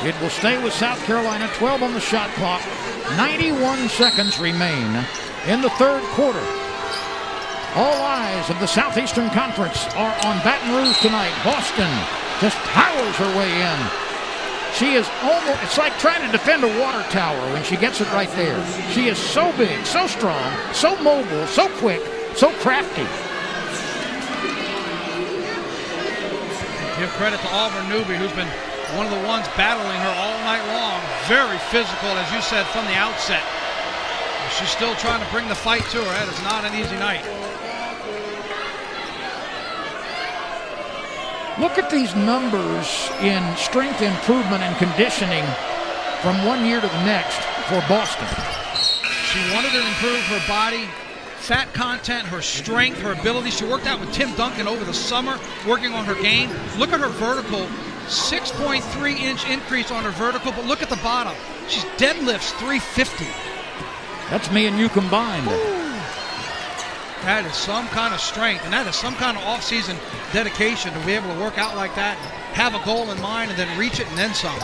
It will stay with South Carolina, 12 on the shot clock. 91 seconds remain in the third quarter. All eyes of the Southeastern Conference are on Baton Rouge tonight. Boston just powers her way in. She is almost, it's like trying to defend a water tower when she gets it right there. She is so big, so strong, so mobile, so quick, so crafty. Give credit to Auburn Newby, who's been one of the ones battling her all night long. Very physical, as you said, from the outset. She's still trying to bring the fight to her. That is not an easy night. Look at these numbers in strength improvement and conditioning from one year to the next for Boston. She wanted to improve her body, fat content, her strength, her ability. She worked out with Tim Duncan over the summer, working on her game. Look at her vertical, 6.3-inch increase on her vertical, but look at the bottom. She's deadlifts 350. That's me and you combined. Ooh. That is some kind of strength, and that is some kind of off-season dedication to be able to work out like that, have a goal in mind, and then reach it and then some.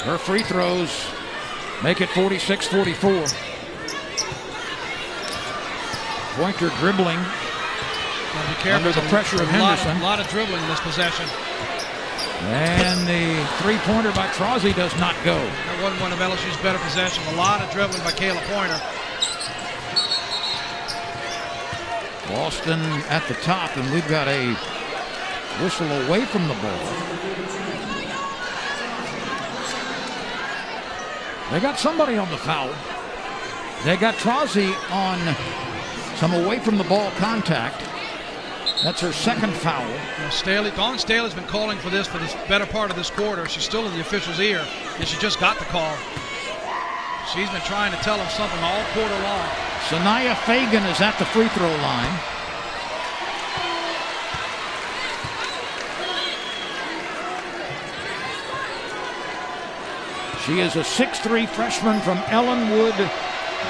Her free throws make it 46-44. Pointer dribbling under the pressure of Henderson. A lot of dribbling in this possession. And the three-pointer by Trozzi does not go. That wasn't one of LSU's better possessions. A lot of dribbling by Kayla Pointer. Boston at the top, and we've got a whistle away from the ball. They got somebody on the foul. They got Trozzi on some away from the ball contact. That's her second foul. Dawn Staley's been calling for this better part of this quarter. She's still in the official's ear, and she just got the call. She's been trying to tell him something all quarter long. Sanaya Fagan is at the free throw line. She is a 6'3" freshman from Ellenwood,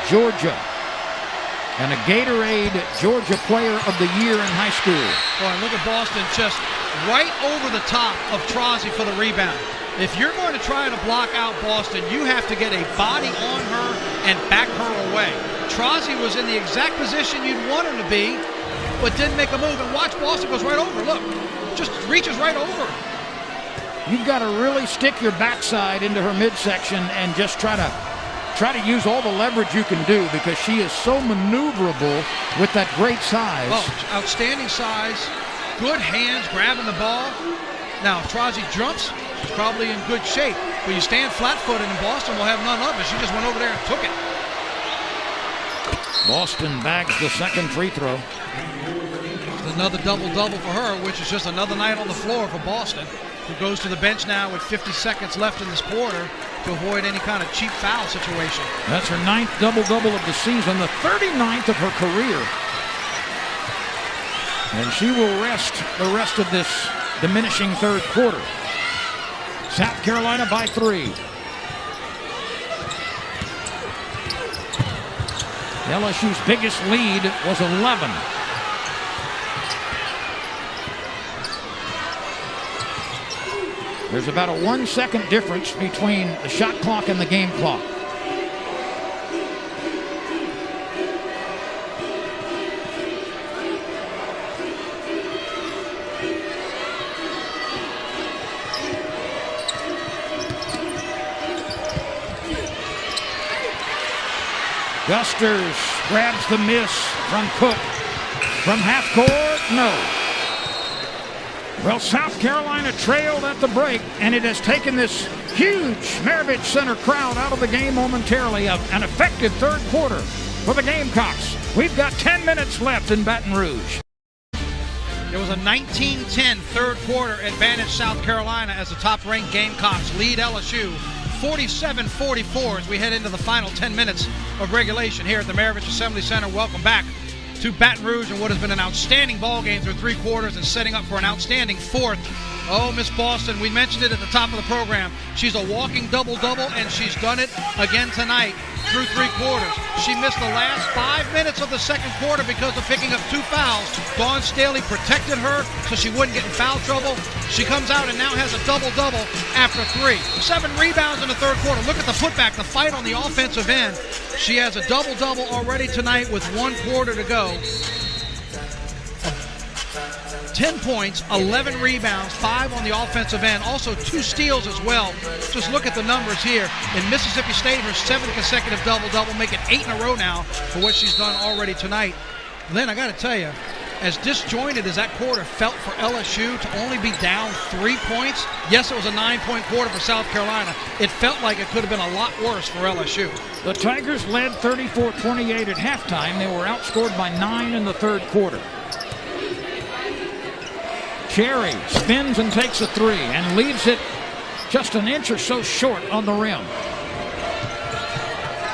Georgia, and a Gatorade Georgia Player of the Year in high school. Boy, look at Boston just right over the top of Trozzi for the rebound. If you're going to try to block out Boston, you have to get a body on her and back her away. Trozzi was in the exact position you'd want her to be, but didn't make a move. And watch, Boston goes right over. Look, just reaches right over. You've got to really stick your backside into her midsection and just try to use all the leverage you can do, because she is so maneuverable with that great size. Oh, outstanding size, good hands grabbing the ball. Now, if Trozzi jumps, she's probably in good shape. But you stand flat-footed, and Boston will have none of it. She just went over there and took it. Boston bags the second free throw. Another double-double for her, which is just another night on the floor for Boston, who goes to the bench now with 50 seconds left in this quarter to avoid any kind of cheap foul situation. That's her 9th double-double of the season, the 39th of her career. And she will rest the rest of this diminishing third quarter. South Carolina by 3. LSU's biggest lead was 11. There's about a 1 second difference between the shot clock and the game clock. Gusters grabs the miss from Cook. From half court, no. Well, South Carolina trailed at the break, and it has taken this huge Maravich Center crowd out of the game momentarily. An effective third quarter for the Gamecocks. We've got 10 minutes left in Baton Rouge. It was a 19-10 third quarter advantage South Carolina as the top-ranked Gamecocks lead LSU 47-44 as we head into the final 10 minutes of regulation here at the Maravich Assembly Center. Welcome back to Baton Rouge and what has been an outstanding ball game through 3 quarters and setting up for an outstanding 4th. Oh, Miss Boston, we mentioned it at the top of the program. She's a walking double-double, and she's done it again tonight through 3 quarters. She missed the last 5 minutes of the second quarter because of picking up 2 fouls. Dawn Staley protected her so she wouldn't get in foul trouble. She comes out and now has a double-double after 3. 7 rebounds in the third quarter. Look at the putback, the fight on the offensive end. She has a double-double already tonight with 1 quarter to go. 10 points, 11 rebounds, 5 on the offensive end, also 2 steals as well. Just look at the numbers here. In Mississippi State, her 7th consecutive double-double, making 8 in a row now for what she's done already tonight. Then I got to tell you, as disjointed as that quarter felt for LSU to only be down 3 points, yes, it was a 9-point quarter for South Carolina. It felt like it could have been a lot worse for LSU. The Tigers led 34-28 at halftime. They were outscored by 9 in the third quarter. Cherry spins and takes a 3 and leaves it just an inch or so short on the rim.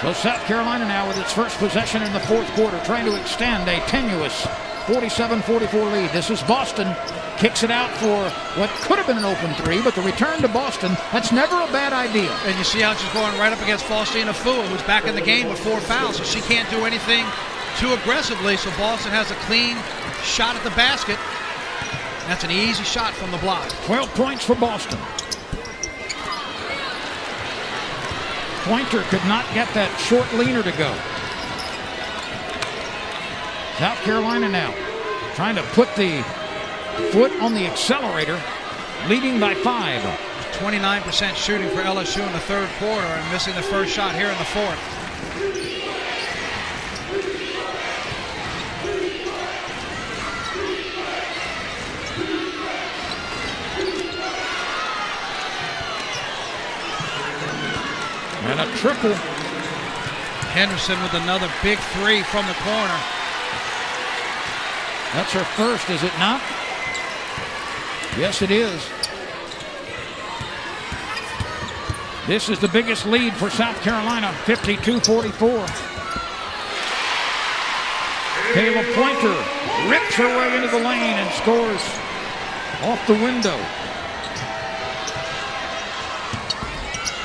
So South Carolina now with its first possession in the fourth quarter, trying to extend a tenuous 47-44 lead. This is Boston. Kicks it out for what could have been an open 3, but the return to Boston, that's never a bad idea. And you see how she's going right up against Faustina Fua, who's back in the game with 4 fouls, so she can't do anything too aggressively, so Boston has a clean shot at the basket. That's an easy shot from the block. 12 points for Boston. Pointer could not get that short leaner to go. South Carolina now trying to put the foot on the accelerator, leading by 5. 29% shooting for LSU in the third quarter and missing the first shot here in the fourth. And a triple. Henderson with another big 3 from the corner. That's her first, is it not? Yes, it is. This is the biggest lead for South Carolina, 52-44. Kayla Pointer rips her way into the lane and scores off the window.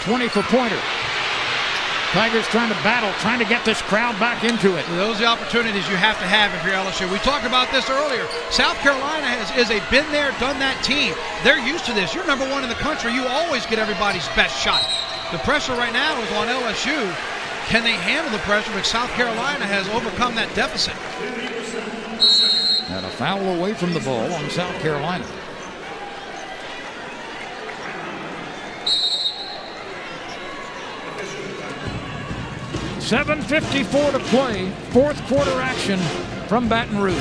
20 for Pointer. Tigers trying to battle, trying to get this crowd back into it. Those are the opportunities you have to have if you're LSU. We talked about this earlier. South Carolina is a been there, done that team. They're used to this. You're number 1 in the country. You always get everybody's best shot. The pressure right now is on LSU. Can they handle the pressure? But South Carolina has overcome that deficit. And a foul away from the ball on South Carolina. .7:54 to play, fourth quarter action from Baton Rouge.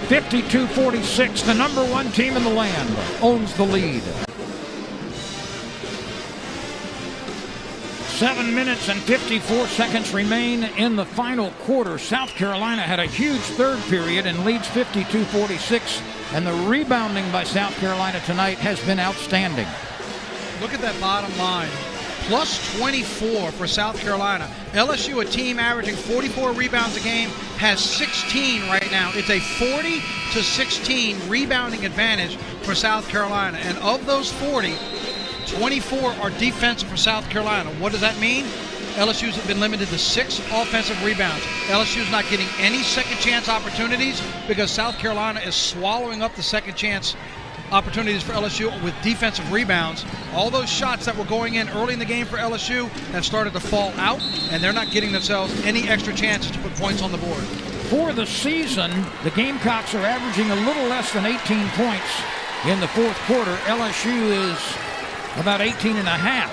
52-46, the number 1 team in the land owns the lead. 7 minutes and 54 seconds remain in the final quarter. South Carolina had a huge third period and leads 52-46, and the rebounding by South Carolina tonight has been outstanding. Look at that bottom line. Plus 24 for South Carolina. LSU, a team averaging 44 rebounds a game, has 16 right now. It's a 40-16 rebounding advantage for South Carolina. And of those 40, 24 are defensive for South Carolina. What does that mean? LSU's been limited to 6 offensive rebounds. LSU's not getting any second chance opportunities because South Carolina is swallowing up the second chance opportunities for LSU with defensive rebounds. All those shots that were going in early in the game for LSU have started to fall out, and they're not getting themselves any extra chances to put points on the board. For the season, the Gamecocks are averaging a little less than 18 points in the fourth quarter. LSU is about 18 and a half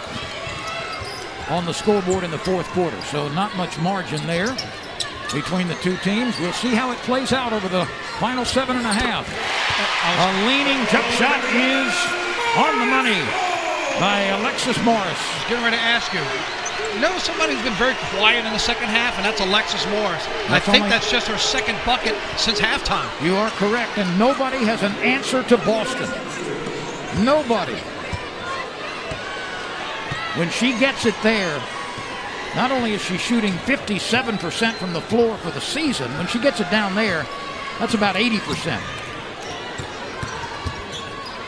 on the scoreboard in the fourth quarter, so not much margin there between the two teams. We'll see how it plays out over the final 7.5. A leaning jump shot is on the money by Alexis Morris. I was getting ready to ask you. You know somebody who's been very quiet in the second half, and that's Alexis Morris. I think that's just her second bucket since halftime. You are correct, and nobody has an answer to Boston. Nobody. when she gets it there, not only is she shooting 57% from the floor for the season, when she gets it down there, that's about 80%.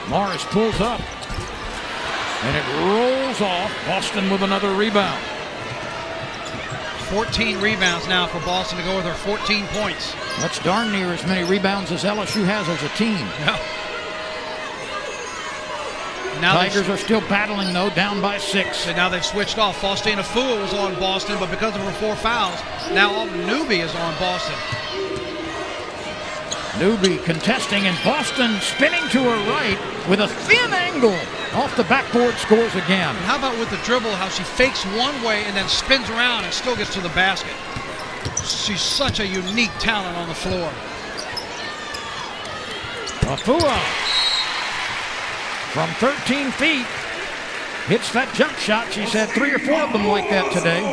Morris pulls up, and it rolls off. Boston with another rebound. 14 rebounds now for Boston to go with her 14 points. That's darn near as many rebounds as LSU has as a team. Yeah. Now Tigers are still battling, though, down by 6. And now they've switched off. Faustina Fua was on Boston, but because of her 4 fouls, now Autumn Newby is on Boston. Newby contesting, and Boston spinning to her right with a thin angle. Off the backboard, scores again. And how about with the dribble, how she fakes one way and then spins around and still gets to the basket. She's such a unique talent on the floor. Fua from 13 feet hits that jump shot. She's had 3 or 4 of them like that today.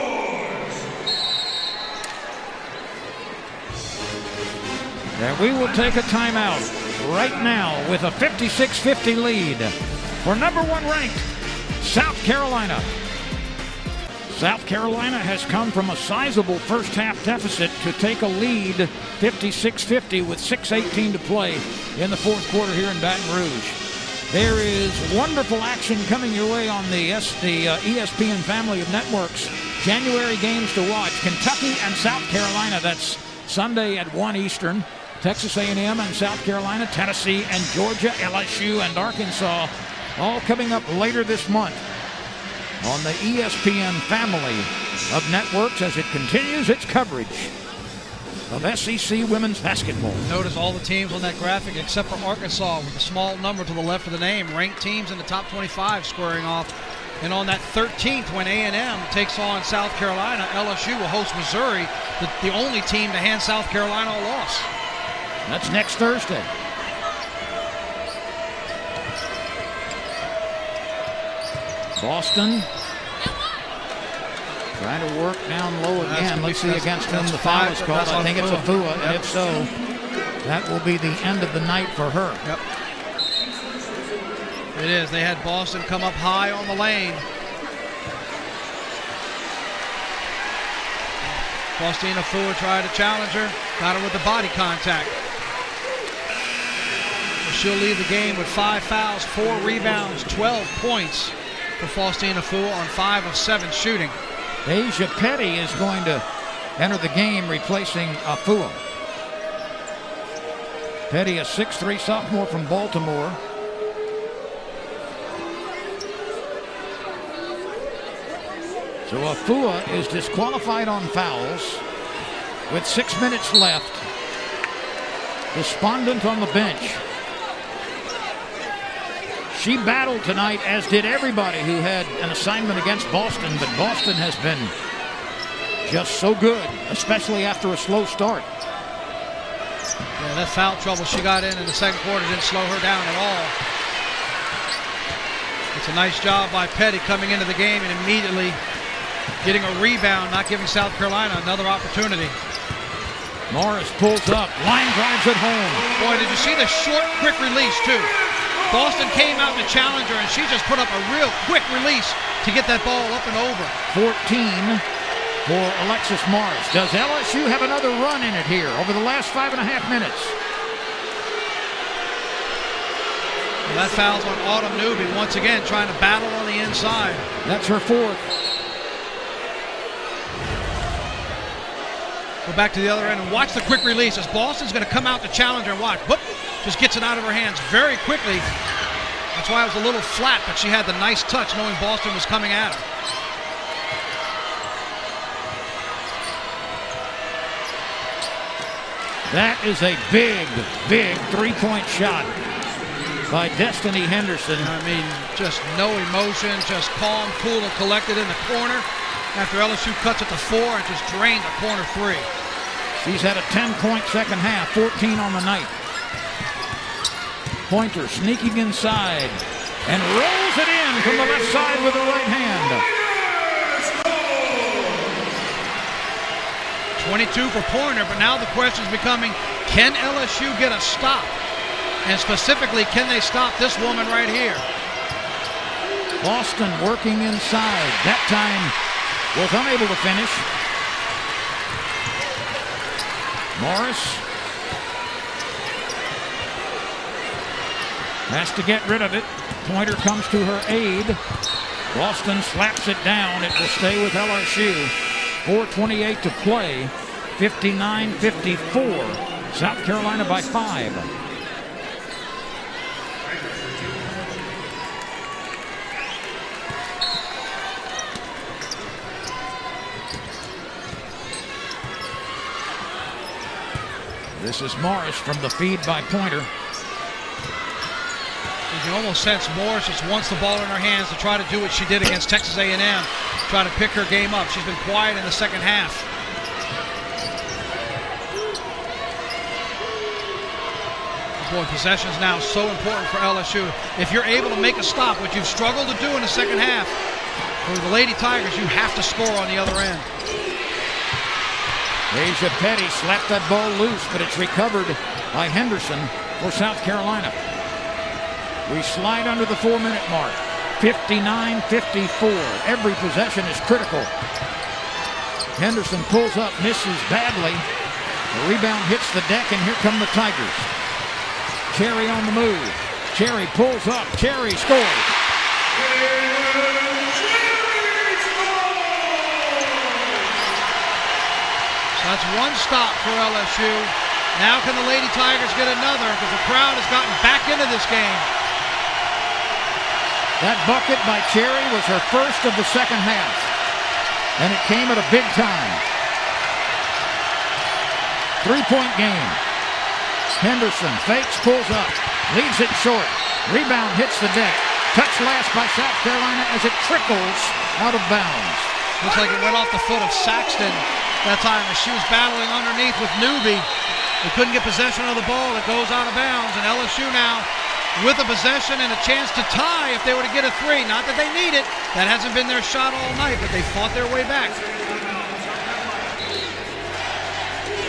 And we will take a timeout right now with a 56-50 lead for number 1 ranked South Carolina. South Carolina has come from a sizable first half deficit to take a lead 56-50 with 6:18 to play in the fourth quarter here in Baton Rouge. There is wonderful action coming your way on the ESPN family of networks. January games to watch. Kentucky and South Carolina. That's Sunday at 1 Eastern. Texas A&M and South Carolina, Tennessee and Georgia, LSU and Arkansas, all coming up later this month on the ESPN family of networks as it continues its coverage of SEC women's basketball. Notice all the teams on that graphic except for Arkansas with a small number to the left of the name. Ranked teams in the top 25 squaring off. And on that 13th, when A&M takes on South Carolina, LSU will host Missouri, the only team to hand South Carolina a loss. That's next Thursday. Boston trying to work down low again. Let's see against whom the foul is called. I think it's a Fua, and if so, that will be the end of the night for her. Yep. It is. They had Boston come up high on the lane. Faustina Fua tried to challenge her, got her with the body contact. She'll leave the game with 5 fouls, 4 rebounds, 12 points for Faustina Fua on 5 of 7 shooting. Deja Petty is going to enter the game replacing Fua. Petty, a 6'3" sophomore from Baltimore. So Fua is disqualified on fouls with 6 minutes left. Despondent on the bench. She battled tonight, as did everybody who had an assignment against Boston, but Boston has been just so good, especially after a slow start. Yeah, that foul trouble she got in the second quarter didn't slow her down at all. It's a nice job by Petty coming into the game and immediately getting a rebound, not giving South Carolina another opportunity. Morris pulls up, line drives it home. Boy, did you see the short, quick release, too? Boston came out to challenge her, and she just put up a real quick release to get that ball up and over. 14 for Alexis Morris. Does LSU have another run in it here over the last 5.5 minutes? Well, that foul's on Autumn Newby once again, trying to battle on the inside. That's her 4th. Go back to the other end and watch the quick release as Boston's going to come out to challenge her and watch. Whoop, just gets it out of her hands very quickly. That's why it was a little flat, but she had the nice touch knowing Boston was coming at her. That is a big, big three-point shot by Destiny Henderson. I mean, just no emotion, just calm, cool, and collected in the corner after LSU cuts it to 4 and just drained the corner 3. She's had a 10-point second half, 14 on the night. Pointer sneaking inside and rolls it in from the left side with the right hand. 22 for Pointer, but now the question is becoming, can LSU get a stop? And specifically, can they stop this woman right here? Boston working inside. That time was unable to finish. Morris has to get rid of it. Pointer comes to her aid. Boston slaps it down. It will stay with LSU. 4:28 to play. 59-54. South Carolina by 5. This is Morris from the feed by Pointer. You can almost sense Morris just wants the ball in her hands to try to do what she did against Texas A&M, try to pick her game up. She's been quiet in the second half. Boy, possession's now so important for LSU. If you're able to make a stop, which you've struggled to do in the second half, for the Lady Tigers, you have to score on the other end. Asia Petty slapped that ball loose, but it's recovered by Henderson for South Carolina. We slide under the 4-minute mark. 59-54. Every possession is critical. Henderson pulls up, misses badly. The rebound hits the deck, and here come the Tigers. Cherry on the move. Cherry pulls up. Cherry scores. That's one stop for LSU. Now can the Lady Tigers get another, because the crowd has gotten back into this game. That bucket by Cherry was her first of the second half, and it came at a big time. 3-point game. Henderson fakes, pulls up, leaves it short. Rebound hits the deck. Touch last by South Carolina as it trickles out of bounds. Looks like it went off the foot of Saxton that time as she was battling underneath with Newby. They couldn't get possession of the ball. It goes out of bounds, and LSU now with a possession and a chance to tie if they were to get a 3. Not that they need it. That hasn't been their shot all night, but they fought their way back.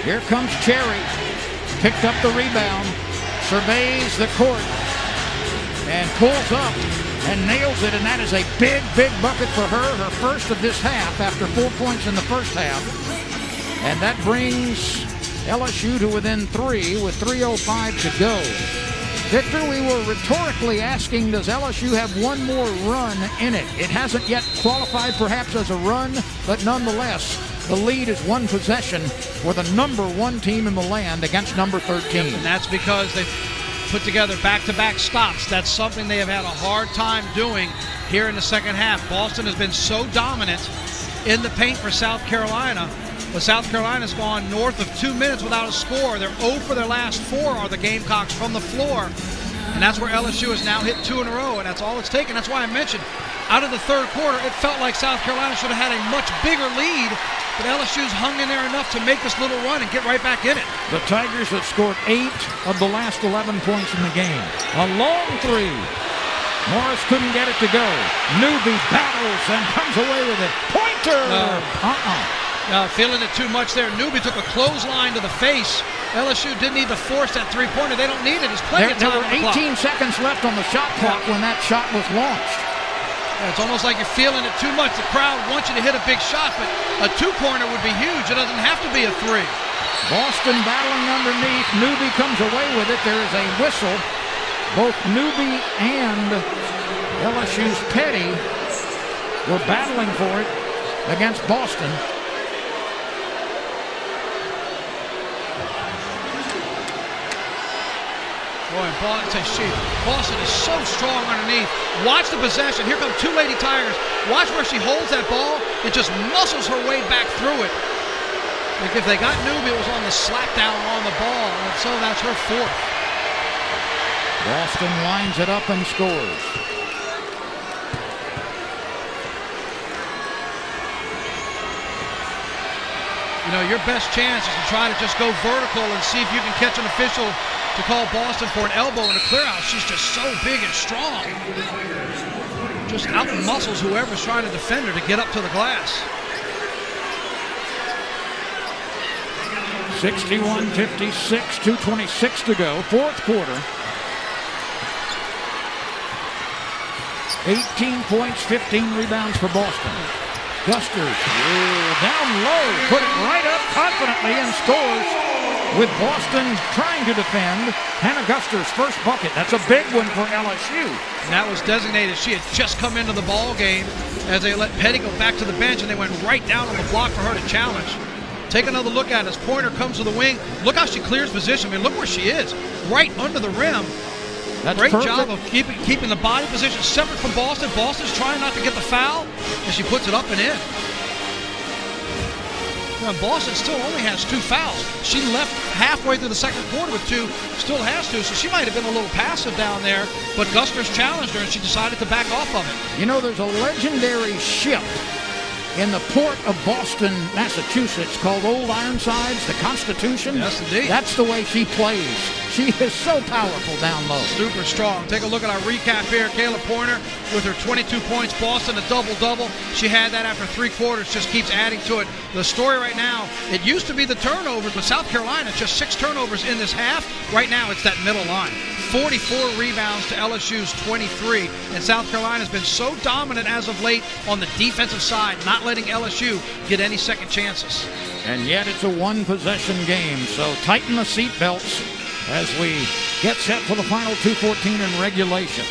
Here comes Cherry. Picked up the rebound, surveys the court, and pulls up and nails it, and that is a big, big bucket for her first of this half after 4 points in the first half. And that brings LSU to within 3 with 3:05 to go. Victor, we were rhetorically asking, does LSU have one more run in it? It hasn't yet qualified perhaps as a run, but nonetheless, the lead is one possession for the #1 team in the land against number 13. And that's because they've put together back-to-back stops. That's something they have had a hard time doing here in the second half. Boston has been so dominant in the paint for South Carolina, but South Carolina's gone north of 2 minutes without a score. They're 0 for their last 4 are the Gamecocks from the floor. And that's where LSU has now hit 2 in a row, and that's all it's taken. That's why I mentioned, out of the third quarter, it felt like South Carolina should have had a much bigger lead, but LSU's hung in there enough to make this little run and get right back in it. The Tigers have scored 8 of the last 11 points in the game. A long 3. Morris couldn't get it to go. Newby battles and comes away with it. Pointer! Feeling it too much there. Newby took a clothesline to the face. LSU didn't need to force that three-pointer. They don't need it. There's plenty of time on the clock. There were 18 seconds left on the shot clock when that shot was launched. Yeah, it's almost like you're feeling it too much. The crowd wants you to hit a big shot, but a 2-pointer would be huge. It doesn't have to be a 3. Boston battling underneath. Newby comes away with it. There is a whistle. Both Newby and LSU's Petty were battling for it against Boston. Boy, Boston is so strong underneath. Watch the possession. Here come 2 Lady Tigers. Watch where she holds that ball and just muscles her way back through it. Like if they got Newby, it was on the slap down on the ball, and so that's her 4th. Boston lines it up and scores. You know, your best chance is to try to just go vertical and see if you can catch an official to call Boston for an elbow in a clear-out. She's just so big and strong. Just out-muscles whoever's trying to defend her to get up to the glass. 61-56, 2:26 to go, 4th quarter. 18 points, 15 rebounds for Boston. Gusters down low, put it right up confidently and scores with Boston trying to defend. Hannah Gusters' first bucket. That's a big one for LSU. And that was designated. She had just come into the ball game as they let Petty go back to the bench, and they went right down on the block for her to challenge. Take another look at it as Pointer comes to the wing. Look how she clears position. I mean, look where she is, right under the rim. That's Great perfect. job of keeping the body position separate from Boston. Boston's trying not to get the foul, and she puts it up and in. Now, Boston still only has 2 fouls. She left halfway through the second quarter with 2, still has 2, so she might have been a little passive down there, but Gusters challenged her, and she decided to back off of it. You know, there's a legendary ship in the port of Boston, Massachusetts, called Old Ironsides, the Constitution. Yes, indeed. That's the way she plays. She is so powerful down low. Super strong. Take a look at our recap here. Kayla Pointer with her 22 points. Boston a double-double. She had that after 3 quarters, just keeps adding to it. The story right now, it used to be the turnovers, but South Carolina, just 6 turnovers in this half. Right now, it's that middle line. 44 rebounds to LSU's 23. And South Carolina's been so dominant as of late on the defensive side, not letting LSU get any second chances. And yet it's a one-possession game, so tighten the seatbelts as we get set for the final 2:14 in regulation.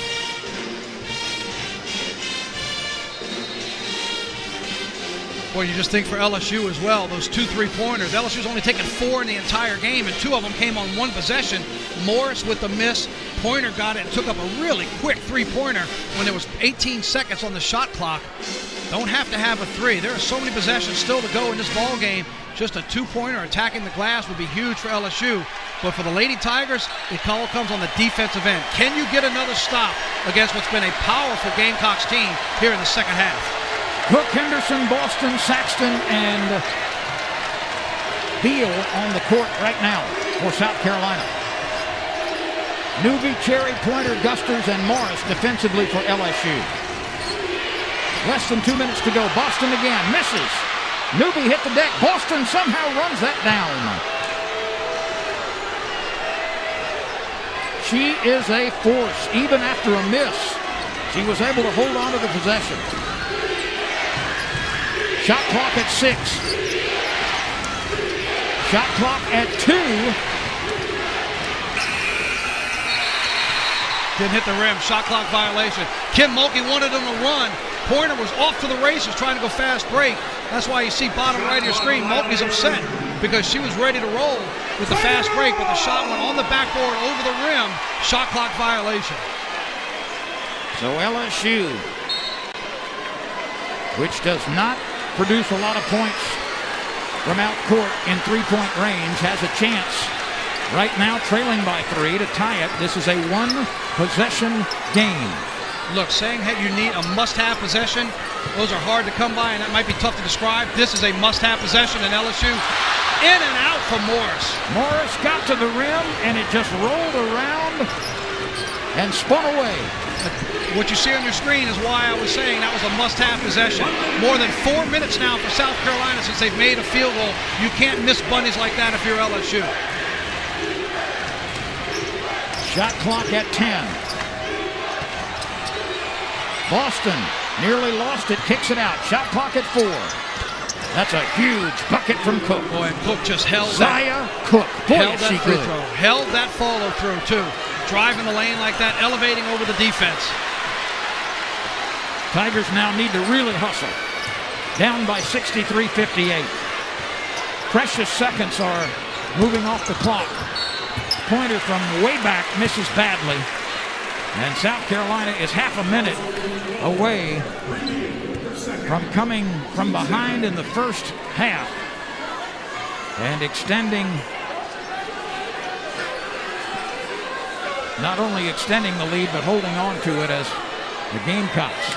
Boy, you just think for LSU as well, those 2 3-pointers. LSU's only taken 4 in the entire game, and 2 of them came on 1 possession. Morris with the miss. Pointer got it and took up a really quick 3-pointer when there was 18 seconds on the shot clock. Don't have to have a 3. There are so many possessions still to go in this ball game. Just a 2-pointer attacking the glass would be huge for LSU. But for the Lady Tigers, it all comes on the defensive end. Can you get another stop against what's been a powerful Gamecocks team here in the second half? Cook, Henderson, Boston, Saxton, and Beal on the court right now for South Carolina. Newby, Cherry, Pointer, Gusters, and Morris defensively for LSU. Less than 2 minutes to go. Boston again. Misses. Newby hit the deck. Boston somehow runs that down. She is a force. Even after a miss, she was able to hold on to the possession. Shot clock at 6. Shot clock at 2. Didn't hit the rim. Shot clock violation. Kim Mulkey wanted him to run. Pointer was off to the races trying to go fast break. That's why you see bottom right of your screen, Mulkey's upset because she was ready to roll with the fast break, but the shot went on the backboard over the rim. Shot clock violation. So LSU, which does not produce a lot of points from out court in 3-point range, has a chance right now trailing by 3 to tie it. This is a 1-possession game. Look, saying that you need a must-have possession, those are hard to come by, and that might be tough to describe. This is a must-have possession in LSU. In and out for Morris. Morris got to the rim, and it just rolled around and spun away. What you see on your screen is why I was saying that was a must-have possession. More than 4 minutes now for South Carolina since they've made a field goal. You can't miss bunnies like that if you're LSU. Shot clock at 10. Boston nearly lost it, kicks it out. Shot clock at 4. That's a huge bucket from Cook. Boy, and Cook just held Zaya Cook. Boy, held is that she free good. throw. Held that follow through too. Driving the lane like that, elevating over the defense. Tigers now need to really hustle. Down by 63-58. Precious seconds are moving off the clock. Pointer from way back misses badly. And South Carolina is half a minute away from coming from behind in the first half and extending, not only extending the lead, but holding on to it as the Gamecocks.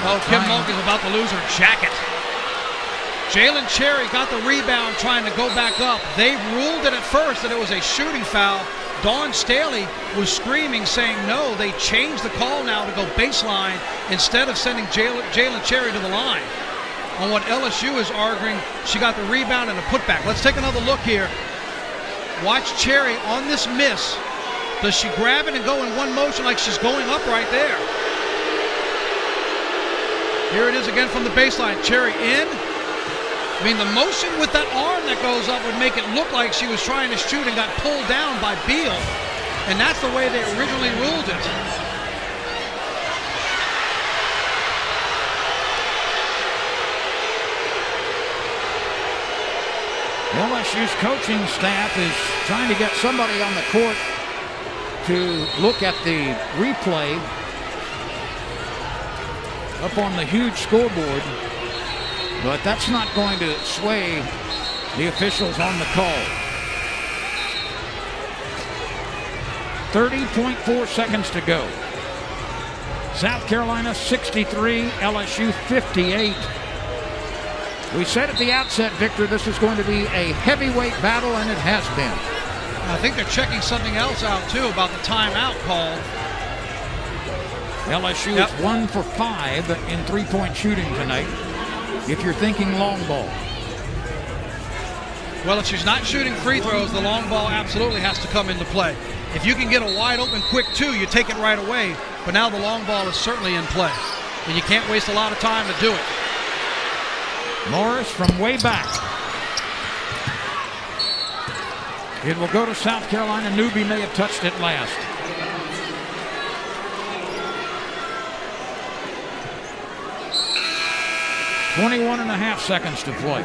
Oh, Kim Mulkey's about to lose her jacket. Jalen Cherry got the rebound trying to go back up. They ruled it at first that it was a shooting foul. Dawn Staley was screaming, saying no. They changed the call now to go baseline instead of sending Jalen Cherry to the line. On what LSU is arguing, she got the rebound and a putback. Let's take another look here. Watch Cherry on this miss Does she grab it and go in one motion like she's going up right there? Here it is again from the baseline. Cherry in. I mean, the motion with that arm that goes up would make it look like she was trying to shoot and got pulled down by Beal. And that's the way they originally ruled it. LSU's coaching staff is trying to get somebody on the court to look at the replay up on the huge scoreboard, but that's not going to sway the officials on the call. 30.4 seconds to go. South Carolina 63, LSU 58. We said at the outset, Victor, this is going to be a heavyweight battle, and it has been. I think they're checking something else out, too, about the timeout call. LSU is 1 for 5 in three-point shooting tonight, if you're thinking long ball. Well, if she's not shooting free throws, the long ball absolutely has to come into play. If you can get a wide-open quick two, you take it right away. But now the long ball is certainly in play, and you can't waste a lot of time to do it. Morris from way back. It will go to South Carolina. Newby may have touched it last. .21.5 seconds to play.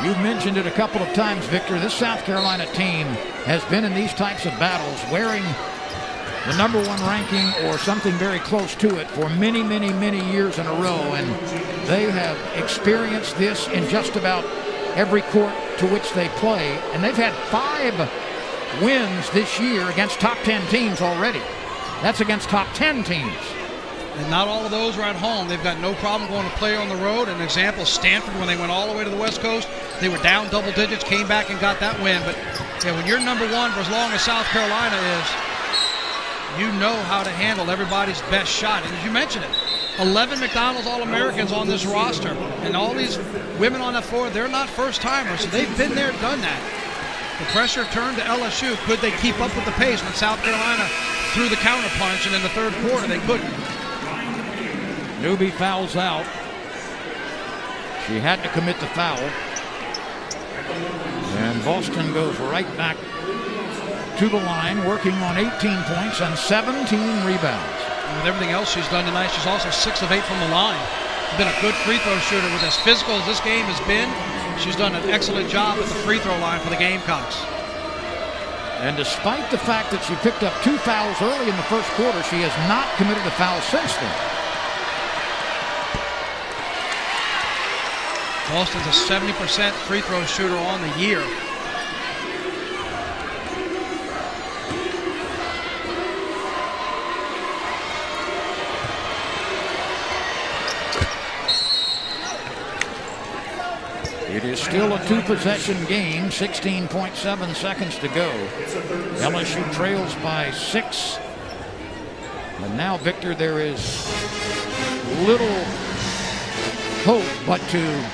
You've mentioned it a couple of times, Victor. This South Carolina team has been in these types of battles wearing the #1 ranking or something very close to it for many, many, many years in a row. And they have experienced this in just about every court to which they play. And they've had 5 wins this year against top 10 teams already. That's against top 10 teams. And not all of those are at home. They've got no problem going to play on the road. An example, Stanford, when they went all the way to the West Coast, they were down double digits, came back and got that win. But yeah, when you're #1 for as long as South Carolina is, you know how to handle everybody's best shot. And as you mentioned it, 11 McDonald's All-Americans on this roster. And all these women on that floor, they're not first-timers, so they've been there, done that. The pressure turned to LSU. Could they keep up with the pace when South Carolina threw the counterpunch, and in the third quarter they couldn't? Newby fouls out. She had to commit the foul. And Boston goes right back to the line, working on 18 points and 17 rebounds. And with everything else she's done tonight, she's also 6 of 8 from the line. Been a good free throw shooter. With as physical as this game has been, she's done an excellent job at the free throw line for the Gamecocks. And despite the fact that she picked up 2 fouls early in the first quarter, she has not committed a foul since then. Boston's a 70% free throw shooter on the year. It is still a 2-possession game, 16.7 seconds to go. LSU trails by 6. And now, Victor, there is little hope but to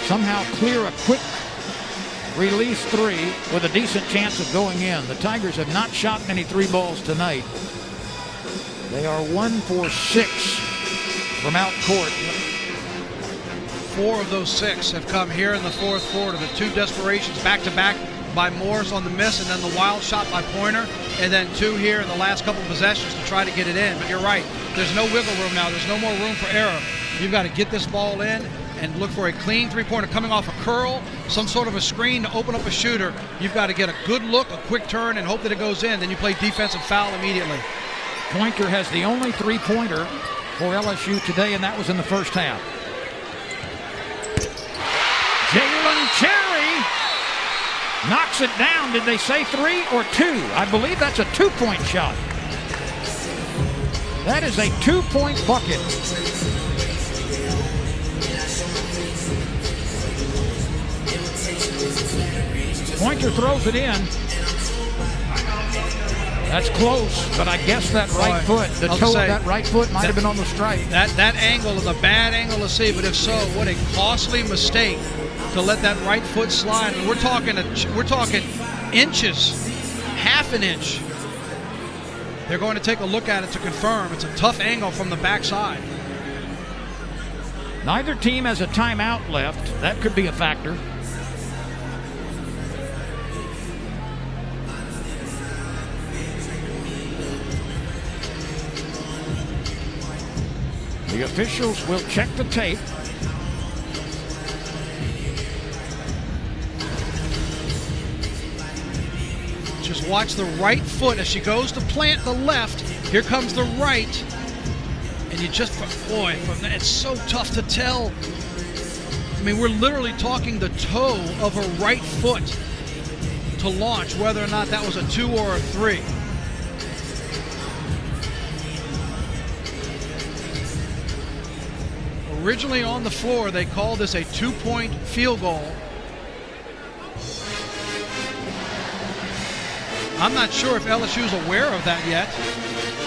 somehow clear a quick release 3 with a decent chance of going in. The Tigers have not shot many 3 balls tonight. They are 1 for 6 from out court. 4 of those 6 have come here in the fourth quarter. The 2 desperations back-to-back by Morris on the miss, and then the wild shot by Pointer, and then 2 here in the last couple possessions to try to get it in. But you're right, there's no wiggle room now. There's no more room for error. You've got to get this ball in and look for a clean 3-pointer coming off a curl, some sort of a screen to open up a shooter. You've got to get a good look, a quick turn, and hope that it goes in. Then you play defensive foul immediately. Pointer has the only 3-pointer for LSU today, and that was in the first half. Jalen Cherry knocks it down. Did they say 3 or 2? I believe that's a 2-point shot. That is a 2-point bucket. Pointer throws it in. That's close, but I guess that right foot, the toe of that right foot might have been on the stripe. That angle is a bad angle to see, but if so, what a costly mistake to let that right foot slide. And we're talking inches, half an inch. They're going to take a look at it to confirm. It's a tough angle from the backside. Neither team has a timeout left. That could be a factor. The officials will check the tape. Just watch the right foot as she goes to plant the left. Here comes the right. And you just, boy, from that, it's so tough to tell. I mean, we're literally talking the toe of her right foot to launch, whether or not that was a 2 or a 3. Originally on the floor, they called this a 2-point field goal. I'm not sure if LSU's aware of that yet,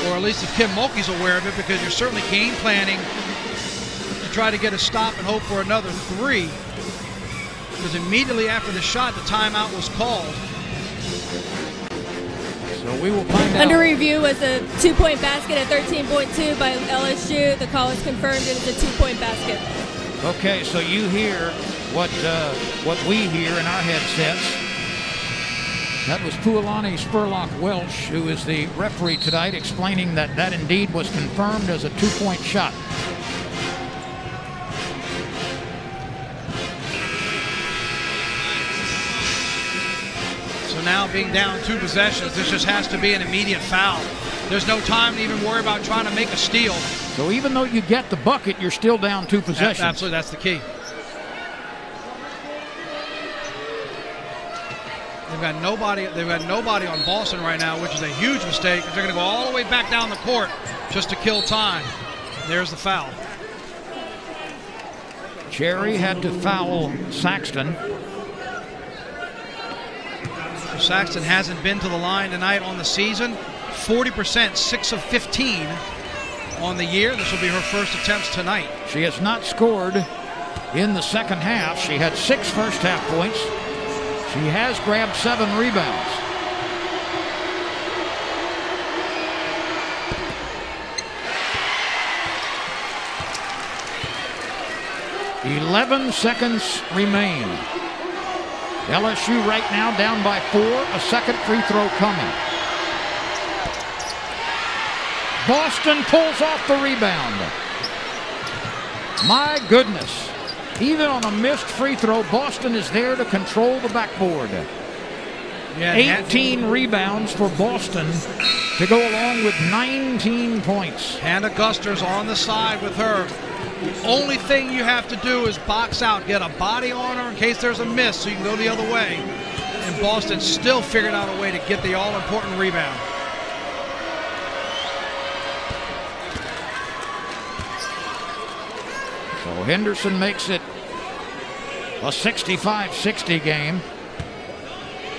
or at least if Kim Mulkey's aware of it, because you're certainly game planning to try to get a stop and hope for another 3. Because immediately after the shot, the timeout was called. So we will find out. Under review was a 2-point basket at 13.2 by LSU. The call is confirmed it is a 2-point basket. Okay, so you hear what we hear in our headsets. That was Pualani Spurlock-Welsh, who is the referee tonight, explaining that that indeed was confirmed as a 2-point shot. So now being down 2 possessions, this just has to be an immediate foul. There's no time to even worry about trying to make a steal. So even though you get the bucket, you're still down 2 possessions. Absolutely, that's the key. They've got nobody on Boston right now, which is a huge mistake. They're going to go all the way back down the court just to kill time. There's the foul. Cherry had to foul Saxton. So Saxton hasn't been to the line tonight on the season. 40%, 6 of 15 on the year. This will be her first attempts tonight. She has not scored in the second half. She had 6 first half points. She has grabbed 7 rebounds. "11 seconds remain. LSU right now down by 4. A second free throw coming. Boston pulls off the rebound. My goodness. Even on a missed free throw, Boston is there to control the backboard. Yeah, 18 rebounds for Boston to go along with 19 points. Hannah Guster's on the side with her. The only thing you have to do is box out, get a body on her in case there's a miss so you can go the other way. And Boston still figured out a way to get the all-important rebound. So Henderson makes it a 65-60 game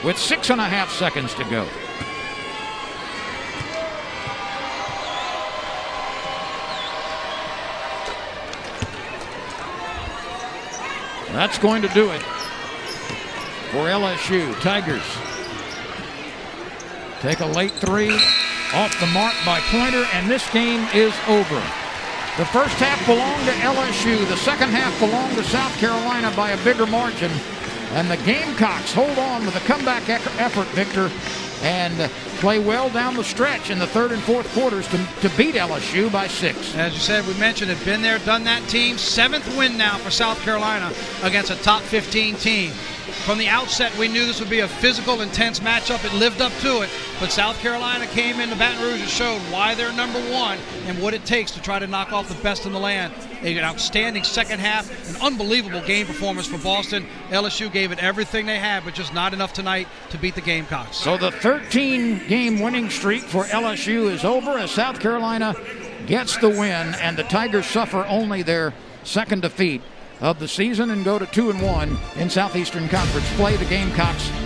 with 6.5 seconds to go. That's going to do it for LSU. Tigers take a late 3 off the mark by Pointer, and this game is over. The first half belonged to LSU. The second half belonged to South Carolina by a bigger margin. And the Gamecocks hold on with a comeback effort, Victor, and play well down the stretch in the third and fourth quarters to beat LSU by 6. As you said, we mentioned it, been there, done that team. 7th win now for South Carolina against a top 15 team. From the outset, we knew this would be a physical, intense matchup. It lived up to it. But South Carolina came into Baton Rouge and showed why they're number 1 and what it takes to try to knock off the best in the land. An outstanding second half, an unbelievable game performance for Boston. LSU gave it everything they had, but just not enough tonight to beat the Gamecocks. So the 13-game winning streak for LSU is over as South Carolina gets the win, and the Tigers suffer only their second defeat of the season and go to 2-1 in Southeastern Conference play. The Gamecocks